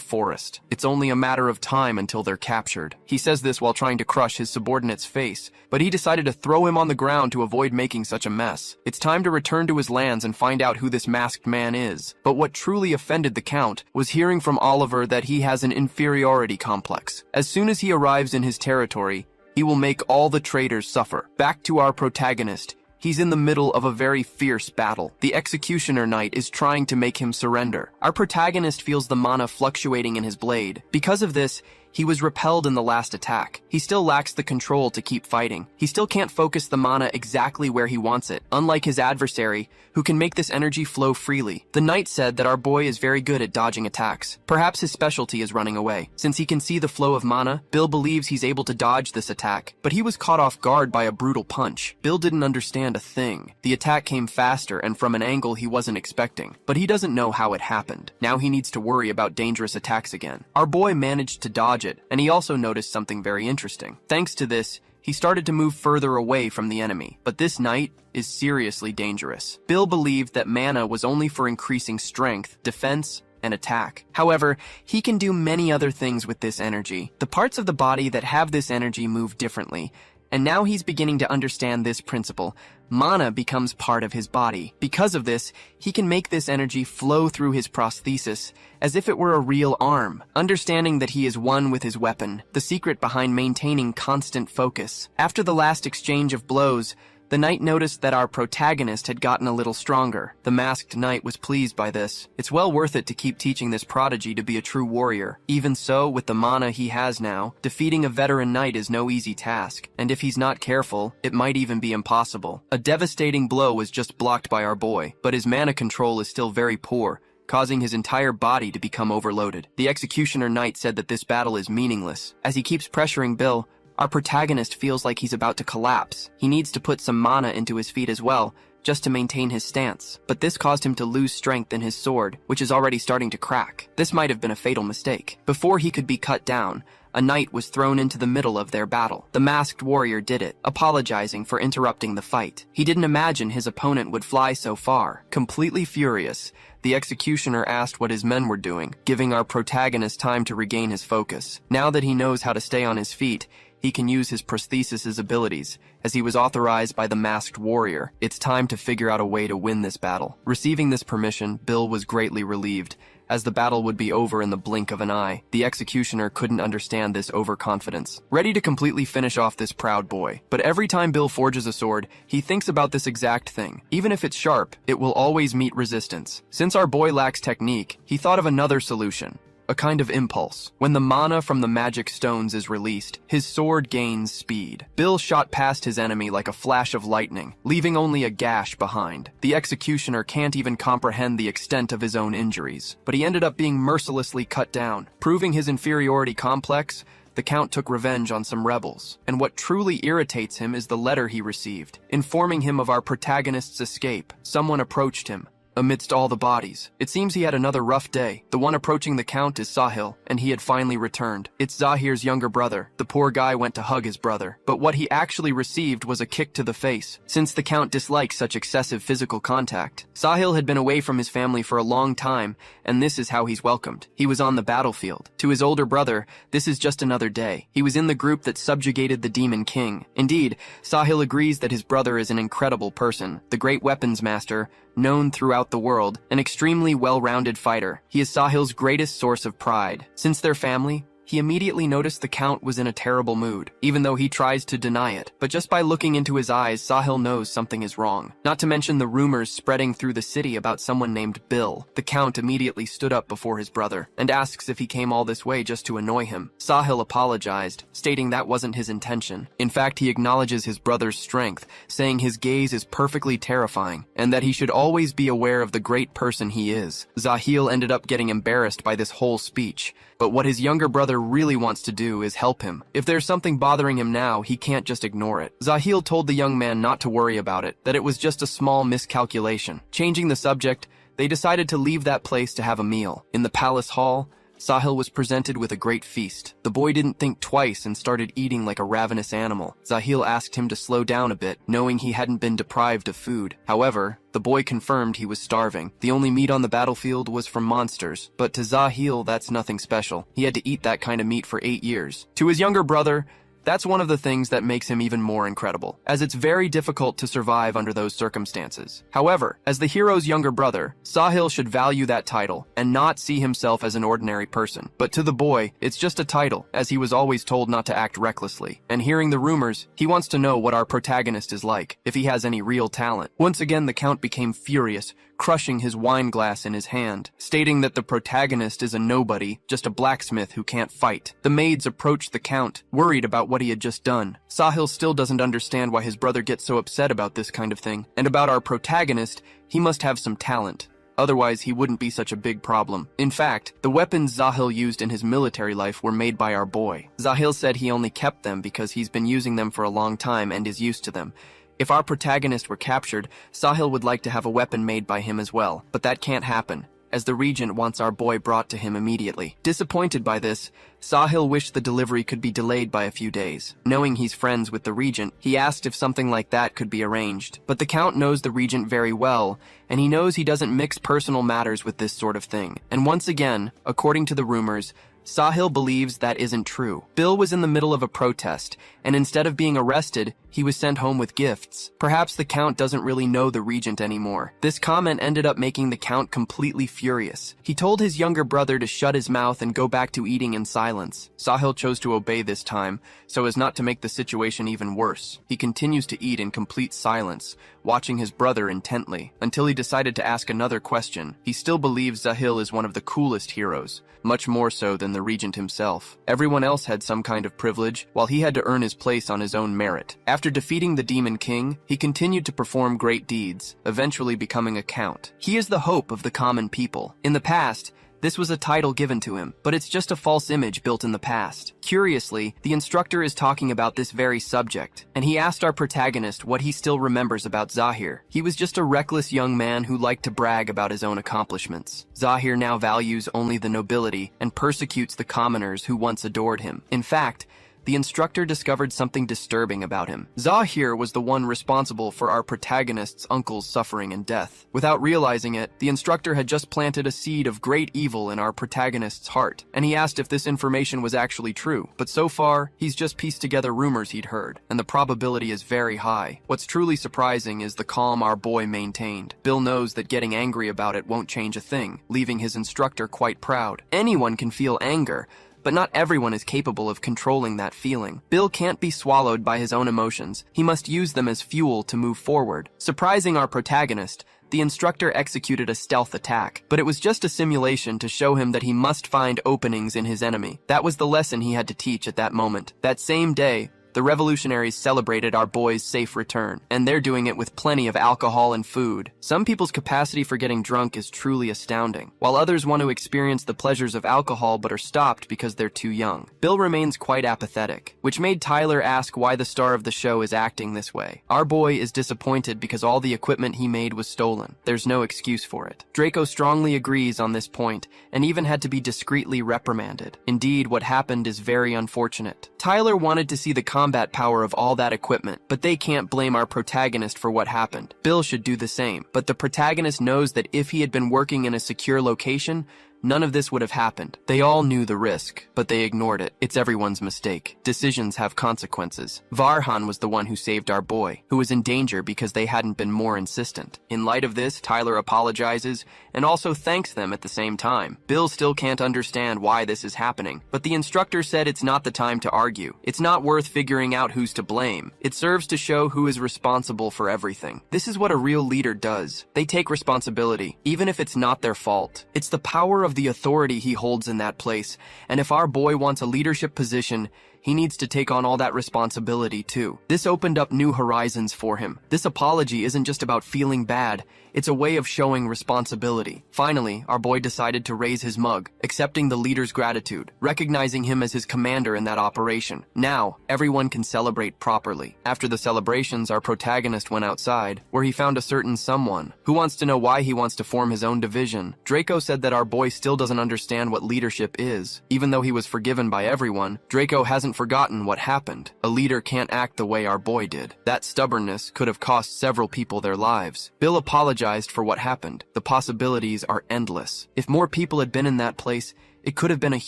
forest. It's only a matter of time until they're captured. He says this while trying to crush his subordinate's face, but he decided to throw him on the ground to avoid making such a mess. It's time to return to his lands and find out who this masked man is. But what truly offended the Count was hearing from Oliver that he has an inferiority complex. As soon as he arrives in his territory, he will make all the traitors suffer. Back to our protagonist. He's in the middle of a very fierce battle. The Executioner Knight is trying to make him surrender. Our protagonist feels the mana fluctuating in his blade. Because of this, he was repelled in the last attack. He still lacks the control to keep fighting. He still can't focus the mana exactly where he wants it, unlike his adversary, who can make this energy flow freely. The knight said that our boy is very good at dodging attacks. Perhaps his specialty is running away. Since he can see the flow of mana, Bill believes he's able to dodge this attack, but he was caught off guard by a brutal punch. Bill didn't understand a thing. The attack came faster and from an angle he wasn't expecting, but he doesn't know how it happened. Now he needs to worry about dangerous attacks again. Our boy managed to dodge it, and he also noticed something very interesting. Thanks to this, he started to move further away from the enemy. But this knight is seriously dangerous. Bill believed that mana was only for increasing strength, defense, and attack. However, he can do many other things with this energy. The parts of the body that have this energy move differently, And now he's beginning to understand this principle. Mana becomes part of his body. Because of this, he can make this energy flow through his prosthesis as if it were a real arm, understanding that he is one with his weapon, the secret behind maintaining constant focus. After the last exchange of blows, the knight noticed that our protagonist had gotten a little stronger. The masked knight was pleased by this. It's well worth it to keep teaching this prodigy to be a true warrior. Even so, with the mana he has now, defeating a veteran knight is no easy task, and if he's not careful, it might even be impossible. A devastating blow was just blocked by our boy, but his mana control is still very poor, causing his entire body to become overloaded. The executioner knight said that this battle is meaningless. As he keeps pressuring Bill, our protagonist feels like he's about to collapse. He needs to put some mana into his feet as well, just to maintain his stance. But this caused him to lose strength in his sword, which is already starting to crack. This might have been a fatal mistake. Before he could be cut down, a knight was thrown into the middle of their battle. The masked warrior did it, apologizing for interrupting the fight. He didn't imagine his opponent would fly so far. Completely furious, the executioner asked what his men were doing, giving our protagonist time to regain his focus. Now that he knows how to stay on his feet, he can use his prosthesis' abilities, as he was authorized by the masked warrior. It's time to figure out a way to win this battle. Receiving this permission, Bill was greatly relieved, as the battle would be over in the blink of an eye. The executioner couldn't understand this overconfidence, ready to completely finish off this proud boy. But every time Bill forges a sword, he thinks about this exact thing. Even if it's sharp, it will always meet resistance. Since our boy lacks technique, he thought of another solution. A kind of impulse. When the mana from the magic stones is released, his sword gains speed. Bill shot past his enemy like a flash of lightning, leaving only a gash behind. The executioner can't even comprehend the extent of his own injuries, but he ended up being mercilessly cut down. Proving his inferiority complex, the Count took revenge on some rebels, and what truly irritates him is the letter he received, informing him of our protagonist's escape. Someone approached him, amidst all the bodies. It seems he had another rough day. The one approaching the Count is Sahil, and he had finally returned. It's Zahir's younger brother. The poor guy went to hug his brother, but what he actually received was a kick to the face, since the Count dislikes such excessive physical contact. Sahil had been away from his family for a long time, and this is how he's welcomed. He was on the battlefield. To his older brother, this is just another day. He was in the group that subjugated the Demon King. Indeed, Sahil agrees that his brother is an incredible person, the great weapons master, known throughout the world, an extremely well-rounded fighter. He is Sahil's greatest source of pride. Since their family, he immediately noticed the Count was in a terrible mood, even though he tries to deny it. But just by looking into his eyes, Sahil knows something is wrong. Not to mention the rumors spreading through the city about someone named Bill. The Count immediately stood up before his brother and asks if he came all this way just to annoy him. Sahil apologized, stating that wasn't his intention. In fact, he acknowledges his brother's strength, saying his gaze is perfectly terrifying, and that he should always be aware of the great person he is. Zahil ended up getting embarrassed by this whole speech, but what his younger brother really wants to do is help him. If there's something bothering him now, he can't just ignore it. Zahil told the young man not to worry about it, that it was just a small miscalculation. Changing the subject, they decided to leave that place to have a meal. In the palace hall, Sahil was presented with a great feast. The boy didn't think twice and started eating like a ravenous animal. Zahil asked him to slow down a bit, knowing he hadn't been deprived of food. However, the boy confirmed he was starving. The only meat on the battlefield was from monsters, but to Zahil, that's nothing special. He had to eat that kind of meat for 8 years. To his younger brother, that's one of the things that makes him even more incredible, as it's very difficult to survive under those circumstances. However, as the hero's younger brother, Sahil should value that title and not see himself as an ordinary person. But to the boy, it's just a title, as he was always told not to act recklessly. And hearing the rumors, he wants to know what our protagonist is like, if he has any real talent. Once again, the Count became furious, crushing his wine glass in his hand, stating that the protagonist is a nobody, just a blacksmith who can't fight. The maids approached the Count, worried about what he had just done. Sahil still doesn't understand why his brother gets so upset about this kind of thing, and about our protagonist, he must have some talent. Otherwise, he wouldn't be such a big problem. In fact, the weapons Zahil used in his military life were made by our boy. Zahil said he only kept them because he's been using them for a long time and is used to them. If our protagonist were captured, Sahil would like to have a weapon made by him as well, but that can't happen, as the regent wants our boy brought to him immediately. Disappointed by this, Sahil wished the delivery could be delayed by a few days. Knowing he's friends with the regent, he asked if something like that could be arranged. But the Count knows the regent very well, and he knows he doesn't mix personal matters with this sort of thing. And once again, according to the rumors, Sahil believes that isn't true. Bill was in the middle of a protest, and instead of being arrested, he was sent home with gifts. Perhaps the Count doesn't really know the regent anymore. This comment ended up making the Count completely furious. He told his younger brother to shut his mouth and go back to eating in silence. Sahil chose to obey this time, so as not to make the situation even worse. He continues to eat in complete silence, watching his brother intently, until he decided to ask another question. He still believes Sahil is one of the coolest heroes, much more so than the regent himself. Everyone else had some kind of privilege, while he had to earn his place on his own merit. After defeating the Demon King, he continued to perform great deeds, eventually becoming a count. He is the hope of the common people. In the past, this was a title given to him, but it's just a false image built in the past. Curiously, the instructor is talking about this very subject, and he asked our protagonist what he still remembers about Zahir. He was just a reckless young man who liked to brag about his own accomplishments. Zahir now values only the nobility and persecutes the commoners who once adored him. In fact, the instructor discovered something disturbing about him. Zahir was the one responsible for our protagonist's uncle's suffering and death. Without realizing it, the instructor had just planted a seed of great evil in our protagonist's heart, and he asked if this information was actually true. But so far, he's just pieced together rumors he'd heard, and the probability is very high. What's truly surprising is the calm our boy maintained. Bill knows that getting angry about it won't change a thing, leaving his instructor quite proud. Anyone can feel anger, but not everyone is capable of controlling that feeling. Bill can't be swallowed by his own emotions. He must use them as fuel to move forward. Surprising our protagonist, the instructor executed a stealth attack, but it was just a simulation to show him that he must find openings in his enemy. That was the lesson he had to teach at that moment. That same day, the revolutionaries celebrated our boy's safe return, and they're doing it with plenty of alcohol and food. Some people's capacity for getting drunk is truly astounding, while others want to experience the pleasures of alcohol but are stopped because they're too young. Bill remains quite apathetic, which made Tyler ask why the star of the show is acting this way. Our boy is disappointed because all the equipment he made was stolen. There's no excuse for it. Draco strongly agrees on this point, and even had to be discreetly reprimanded. Indeed, what happened is very unfortunate. Tyler wanted to see the combat power of all that equipment, but they can't blame our protagonist for what happened. Bill should do the same, but the protagonist knows that if he had been working in a secure location, none of this would have happened. They all knew the risk, but they ignored it. It's everyone's mistake. Decisions have consequences. Varhan was the one who saved our boy, who was in danger because they hadn't been more insistent. In light of this, Tyler apologizes and also thanks them at the same time. Bill still can't understand why this is happening, but the instructor said it's not the time to argue. It's not worth figuring out who's to blame. It serves to show who is responsible for everything. This is what a real leader does. They take responsibility, even if it's not their fault. It's the power of the authority he holds in that place, and if our boy wants a leadership position, he needs to take on all that responsibility too. This opened up new horizons for him. This apology isn't just about feeling bad, it's a way of showing responsibility. Finally, our boy decided to raise his mug, accepting the leader's gratitude, recognizing him as his commander in that operation. Now, everyone can celebrate properly. After the celebrations, our protagonist went outside, where he found a certain someone who wants to know why he wants to form his own division. Draco said that our boy still doesn't understand what leadership is. Even though he was forgiven by everyone, Draco hasn't forgotten what happened. A leader can't act the way our boy did. That stubbornness could have cost several people their lives. Bill apologized for what happened. The possibilities are endless. If more people had been in that place, it could have been a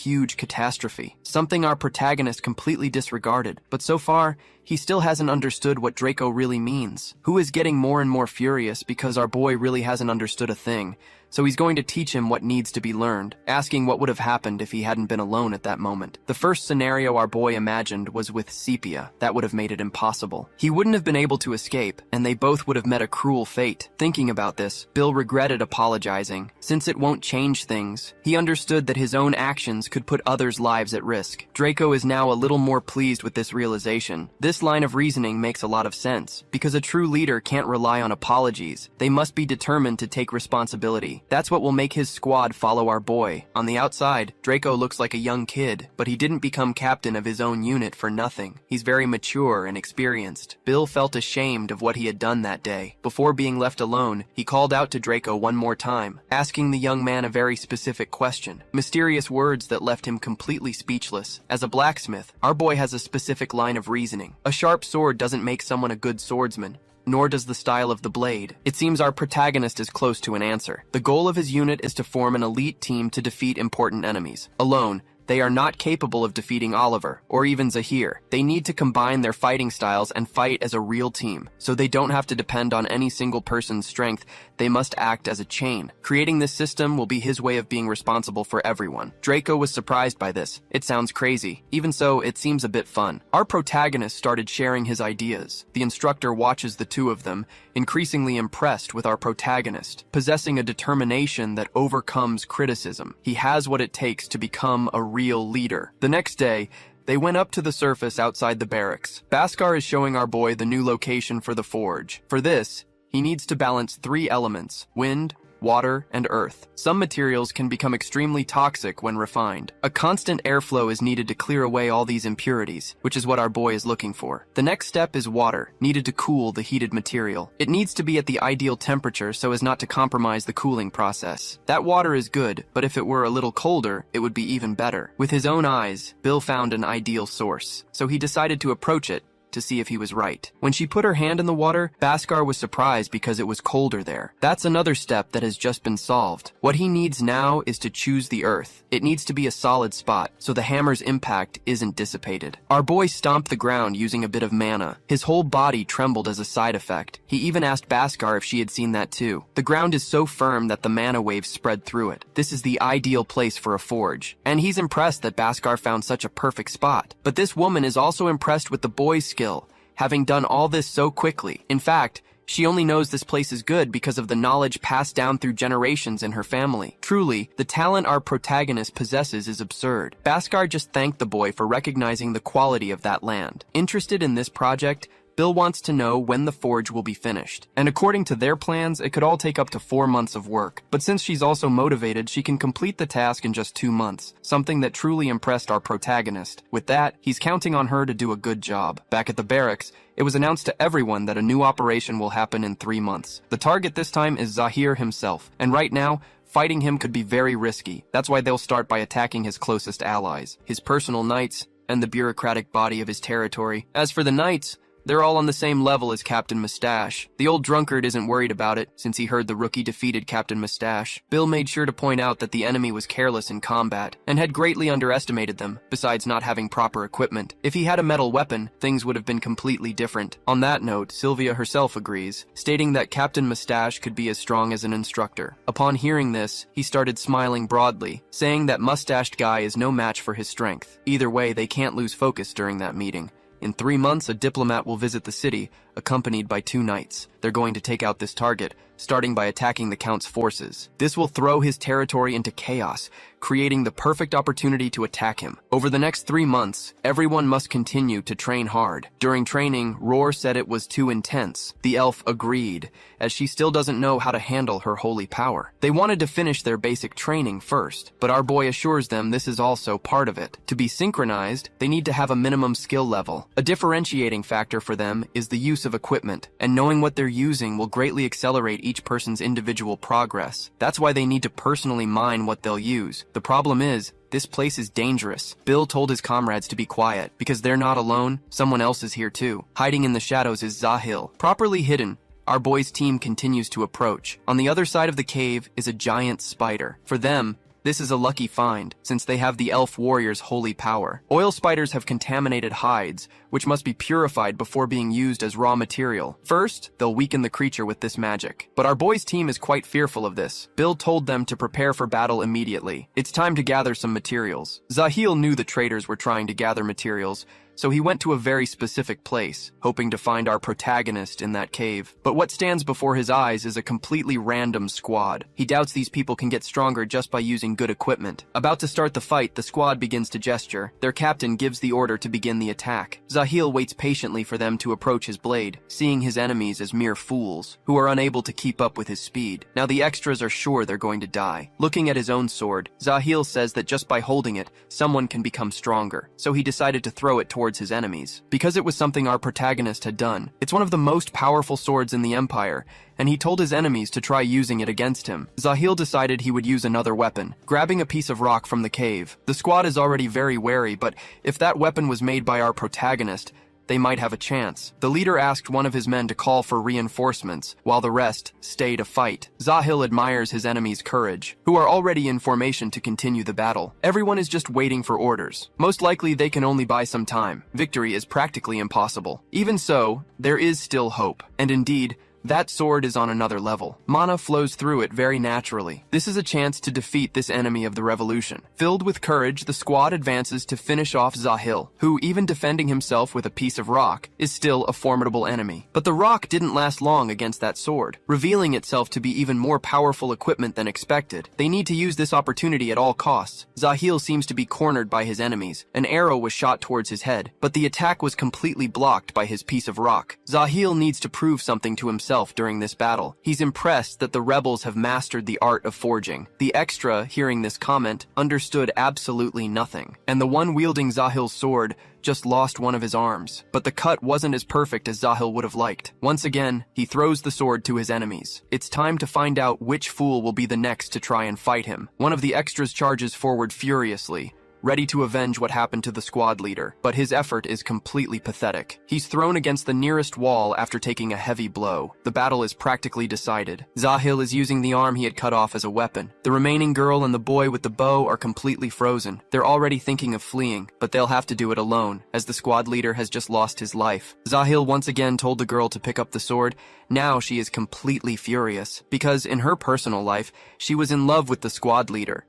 huge catastrophe, something our protagonist completely disregarded. But so far, he still hasn't understood what Draco really means. Who is getting more and more furious because our boy really hasn't understood a thing. So he's going to teach him what needs to be learned, asking what would have happened if he hadn't been alone at that moment. The first scenario our boy imagined was with Sepia. That would have made it impossible. He wouldn't have been able to escape, and they both would have met a cruel fate. Thinking about this, Bill regretted apologizing. Since it won't change things, he understood that his own actions could put others' lives at risk. Draco is now a little more pleased with this realization. This line of reasoning makes a lot of sense, because a true leader can't rely on apologies. They must be determined to take responsibility. That's what will make his squad follow our boy. On the outside, Draco looks like a young kid, but he didn't become captain of his own unit for nothing. He's very mature and experienced. Bill felt ashamed of what he had done that day. Before being left alone, he called out to Draco one more time, asking the young man a very specific question. Mysterious words that left him completely speechless. As a blacksmith, our boy has a specific line of reasoning. A sharp sword doesn't make someone a good swordsman, nor does the style of the blade. It seems our protagonist is close to an answer. The goal of his unit is to form an elite team to defeat important enemies. Alone, They are not capable of defeating Oliver, or even Zahir. They need to combine their fighting styles and fight as a real team, so they don't have to depend on any single person's strength. They must act as a chain. Creating this system will be his way of being responsible for everyone. Draco was surprised by this. It sounds crazy. Even so, it seems a bit fun. Our protagonist started sharing his ideas. The instructor watches the two of them, increasingly impressed with our protagonist, possessing a determination that overcomes criticism. He has what it takes to become a real leader. The next day, they went up to the surface outside the barracks. Bhaskar is showing our boy the new location for the forge. For this, he needs to balance 3 elements: wind, water, and earth. Some materials can become extremely toxic when refined. A constant airflow is needed to clear away all these impurities, which is what our boy is looking for. The next step is water, needed to cool the heated material. It needs to be at the ideal temperature so as not to compromise the cooling process. That water is good, but if it were a little colder, it would be even better. With his own eyes, Bill found an ideal source, so he decided to approach it to see if he was right. When she put her hand in the water, Bhaskar was surprised because it was colder there. That's another step that has just been solved. What he needs now is to choose the earth. It needs to be a solid spot, so the hammer's impact isn't dissipated. Our boy stomped the ground using a bit of mana. His whole body trembled as a side effect. He even asked Bhaskar if she had seen that too. The ground is so firm that the mana waves spread through it. This is the ideal place for a forge. And he's impressed that Bhaskar found such a perfect spot. But this woman is also impressed with the boy's skill, having done all this so quickly. In fact, she only knows this place is good because of the knowledge passed down through generations in her family. Truly, the talent our protagonist possesses is absurd. Bhaskar just thanked the boy for recognizing the quality of that land. Interested in this project, Bill wants to know when the forge will be finished. And according to their plans, it could all take up to 4 months of work. But since she's also motivated, she can complete the task in just 2 months, something that truly impressed our protagonist. With that, he's counting on her to do a good job. Back at the barracks, it was announced to everyone that a new operation will happen in 3 months. The target this time is Zahir himself, and right now, fighting him could be very risky. That's why they'll start by attacking his closest allies, his personal knights, and the bureaucratic body of his territory. As for the knights, they're all on the same level as Captain Mustache. The old drunkard isn't worried about it, since he heard the rookie defeated Captain Mustache. Bill made sure to point out that the enemy was careless in combat, and had greatly underestimated them, besides not having proper equipment. If he had a metal weapon, things would have been completely different. On that note, Sylvia herself agrees, stating that Captain Mustache could be as strong as an instructor. Upon hearing this, he started smiling broadly, saying that mustached guy is no match for his strength. Either way, they can't lose focus during that meeting. In 3 months, a diplomat will visit the city, accompanied by 2 knights. They're going to take out this target, starting by attacking the Count's forces. This will throw his territory into chaos, creating the perfect opportunity to attack him. Over the next 3 months, everyone must continue to train hard. During training, Roar said it was too intense. The elf agreed, as she still doesn't know how to handle her holy power. They wanted to finish their basic training first, but our boy assures them this is also part of it. To be synchronized, they need to have a minimum skill level. A differentiating factor for them is the use of equipment, and knowing what they're using will greatly accelerate each person's individual progress. That's why they need to personally mine what they'll use. The problem is, this place is dangerous. Bill told his comrades to be quiet, because they're not alone, someone else is here too. Hiding in the shadows is Zahil. Properly hidden, our boy's team continues to approach. On the other side of the cave is a giant spider. For them, this is a lucky find, since they have the elf warrior's holy power. Oil spiders have contaminated hides, which must be purified before being used as raw material. First, they'll weaken the creature with this magic. But our boy's team is quite fearful of this. Bill told them to prepare for battle immediately. It's time to gather some materials. Zahil knew the traders were trying to gather materials, so he went to a very specific place, hoping to find our protagonist in that cave. But what stands before his eyes is a completely random squad. He doubts these people can get stronger just by using good equipment. About to start the fight, the squad begins to gesture. Their captain gives the order to begin the attack. Zahil waits patiently for them to approach his blade, seeing his enemies as mere fools, who are unable to keep up with his speed. Now the extras are sure they're going to die. Looking at his own sword, Zahil says that just by holding it, someone can become stronger, so he decided to throw it towards his enemies. Because it was something our protagonist had done, it's one of the most powerful swords in the Empire, and he told his enemies to try using it against him. Zahil decided he would use another weapon, grabbing a piece of rock from the cave. The squad is already very wary, but if that weapon was made by our protagonist, they might have a chance. The leader asked one of his men to call for reinforcements, while the rest stay to fight. Zahil admires his enemy's courage, who are already in formation to continue the battle. Everyone is just waiting for orders. Most likely they can only buy some time. Victory is practically impossible. Even so, there is still hope. And indeed, that sword is on another level. Mana flows through it very naturally. This is a chance to defeat this enemy of the revolution. Filled with courage, the squad advances to finish off Zahil, who, even defending himself with a piece of rock, is still a formidable enemy. But the rock didn't last long against that sword, revealing itself to be even more powerful equipment than expected. They need to use this opportunity at all costs. Zahil seems to be cornered by his enemies. An arrow was shot towards his head, but the attack was completely blocked by his piece of rock. Zahil needs to prove something to himself during this battle. He's impressed that the rebels have mastered the art of forging. The extra, hearing this comment, understood absolutely nothing, and the one wielding Zahil's sword just lost one of his arms. But the cut wasn't as perfect as Zahil would have liked. Once again, he throws the sword to his enemies. It's time to find out which fool will be the next to try and fight him. One of the extras charges forward furiously, ready to avenge what happened to the squad leader, but his effort is completely pathetic. He's thrown against the nearest wall after taking a heavy blow. The battle is practically decided. Zahil is using the arm he had cut off as a weapon. The remaining girl and the boy with the bow are completely frozen. They're already thinking of fleeing, but they'll have to do it alone, as the squad leader has just lost his life. Zahil once again told the girl to pick up the sword. Now she is completely furious, because in her personal life, she was in love with the squad leader.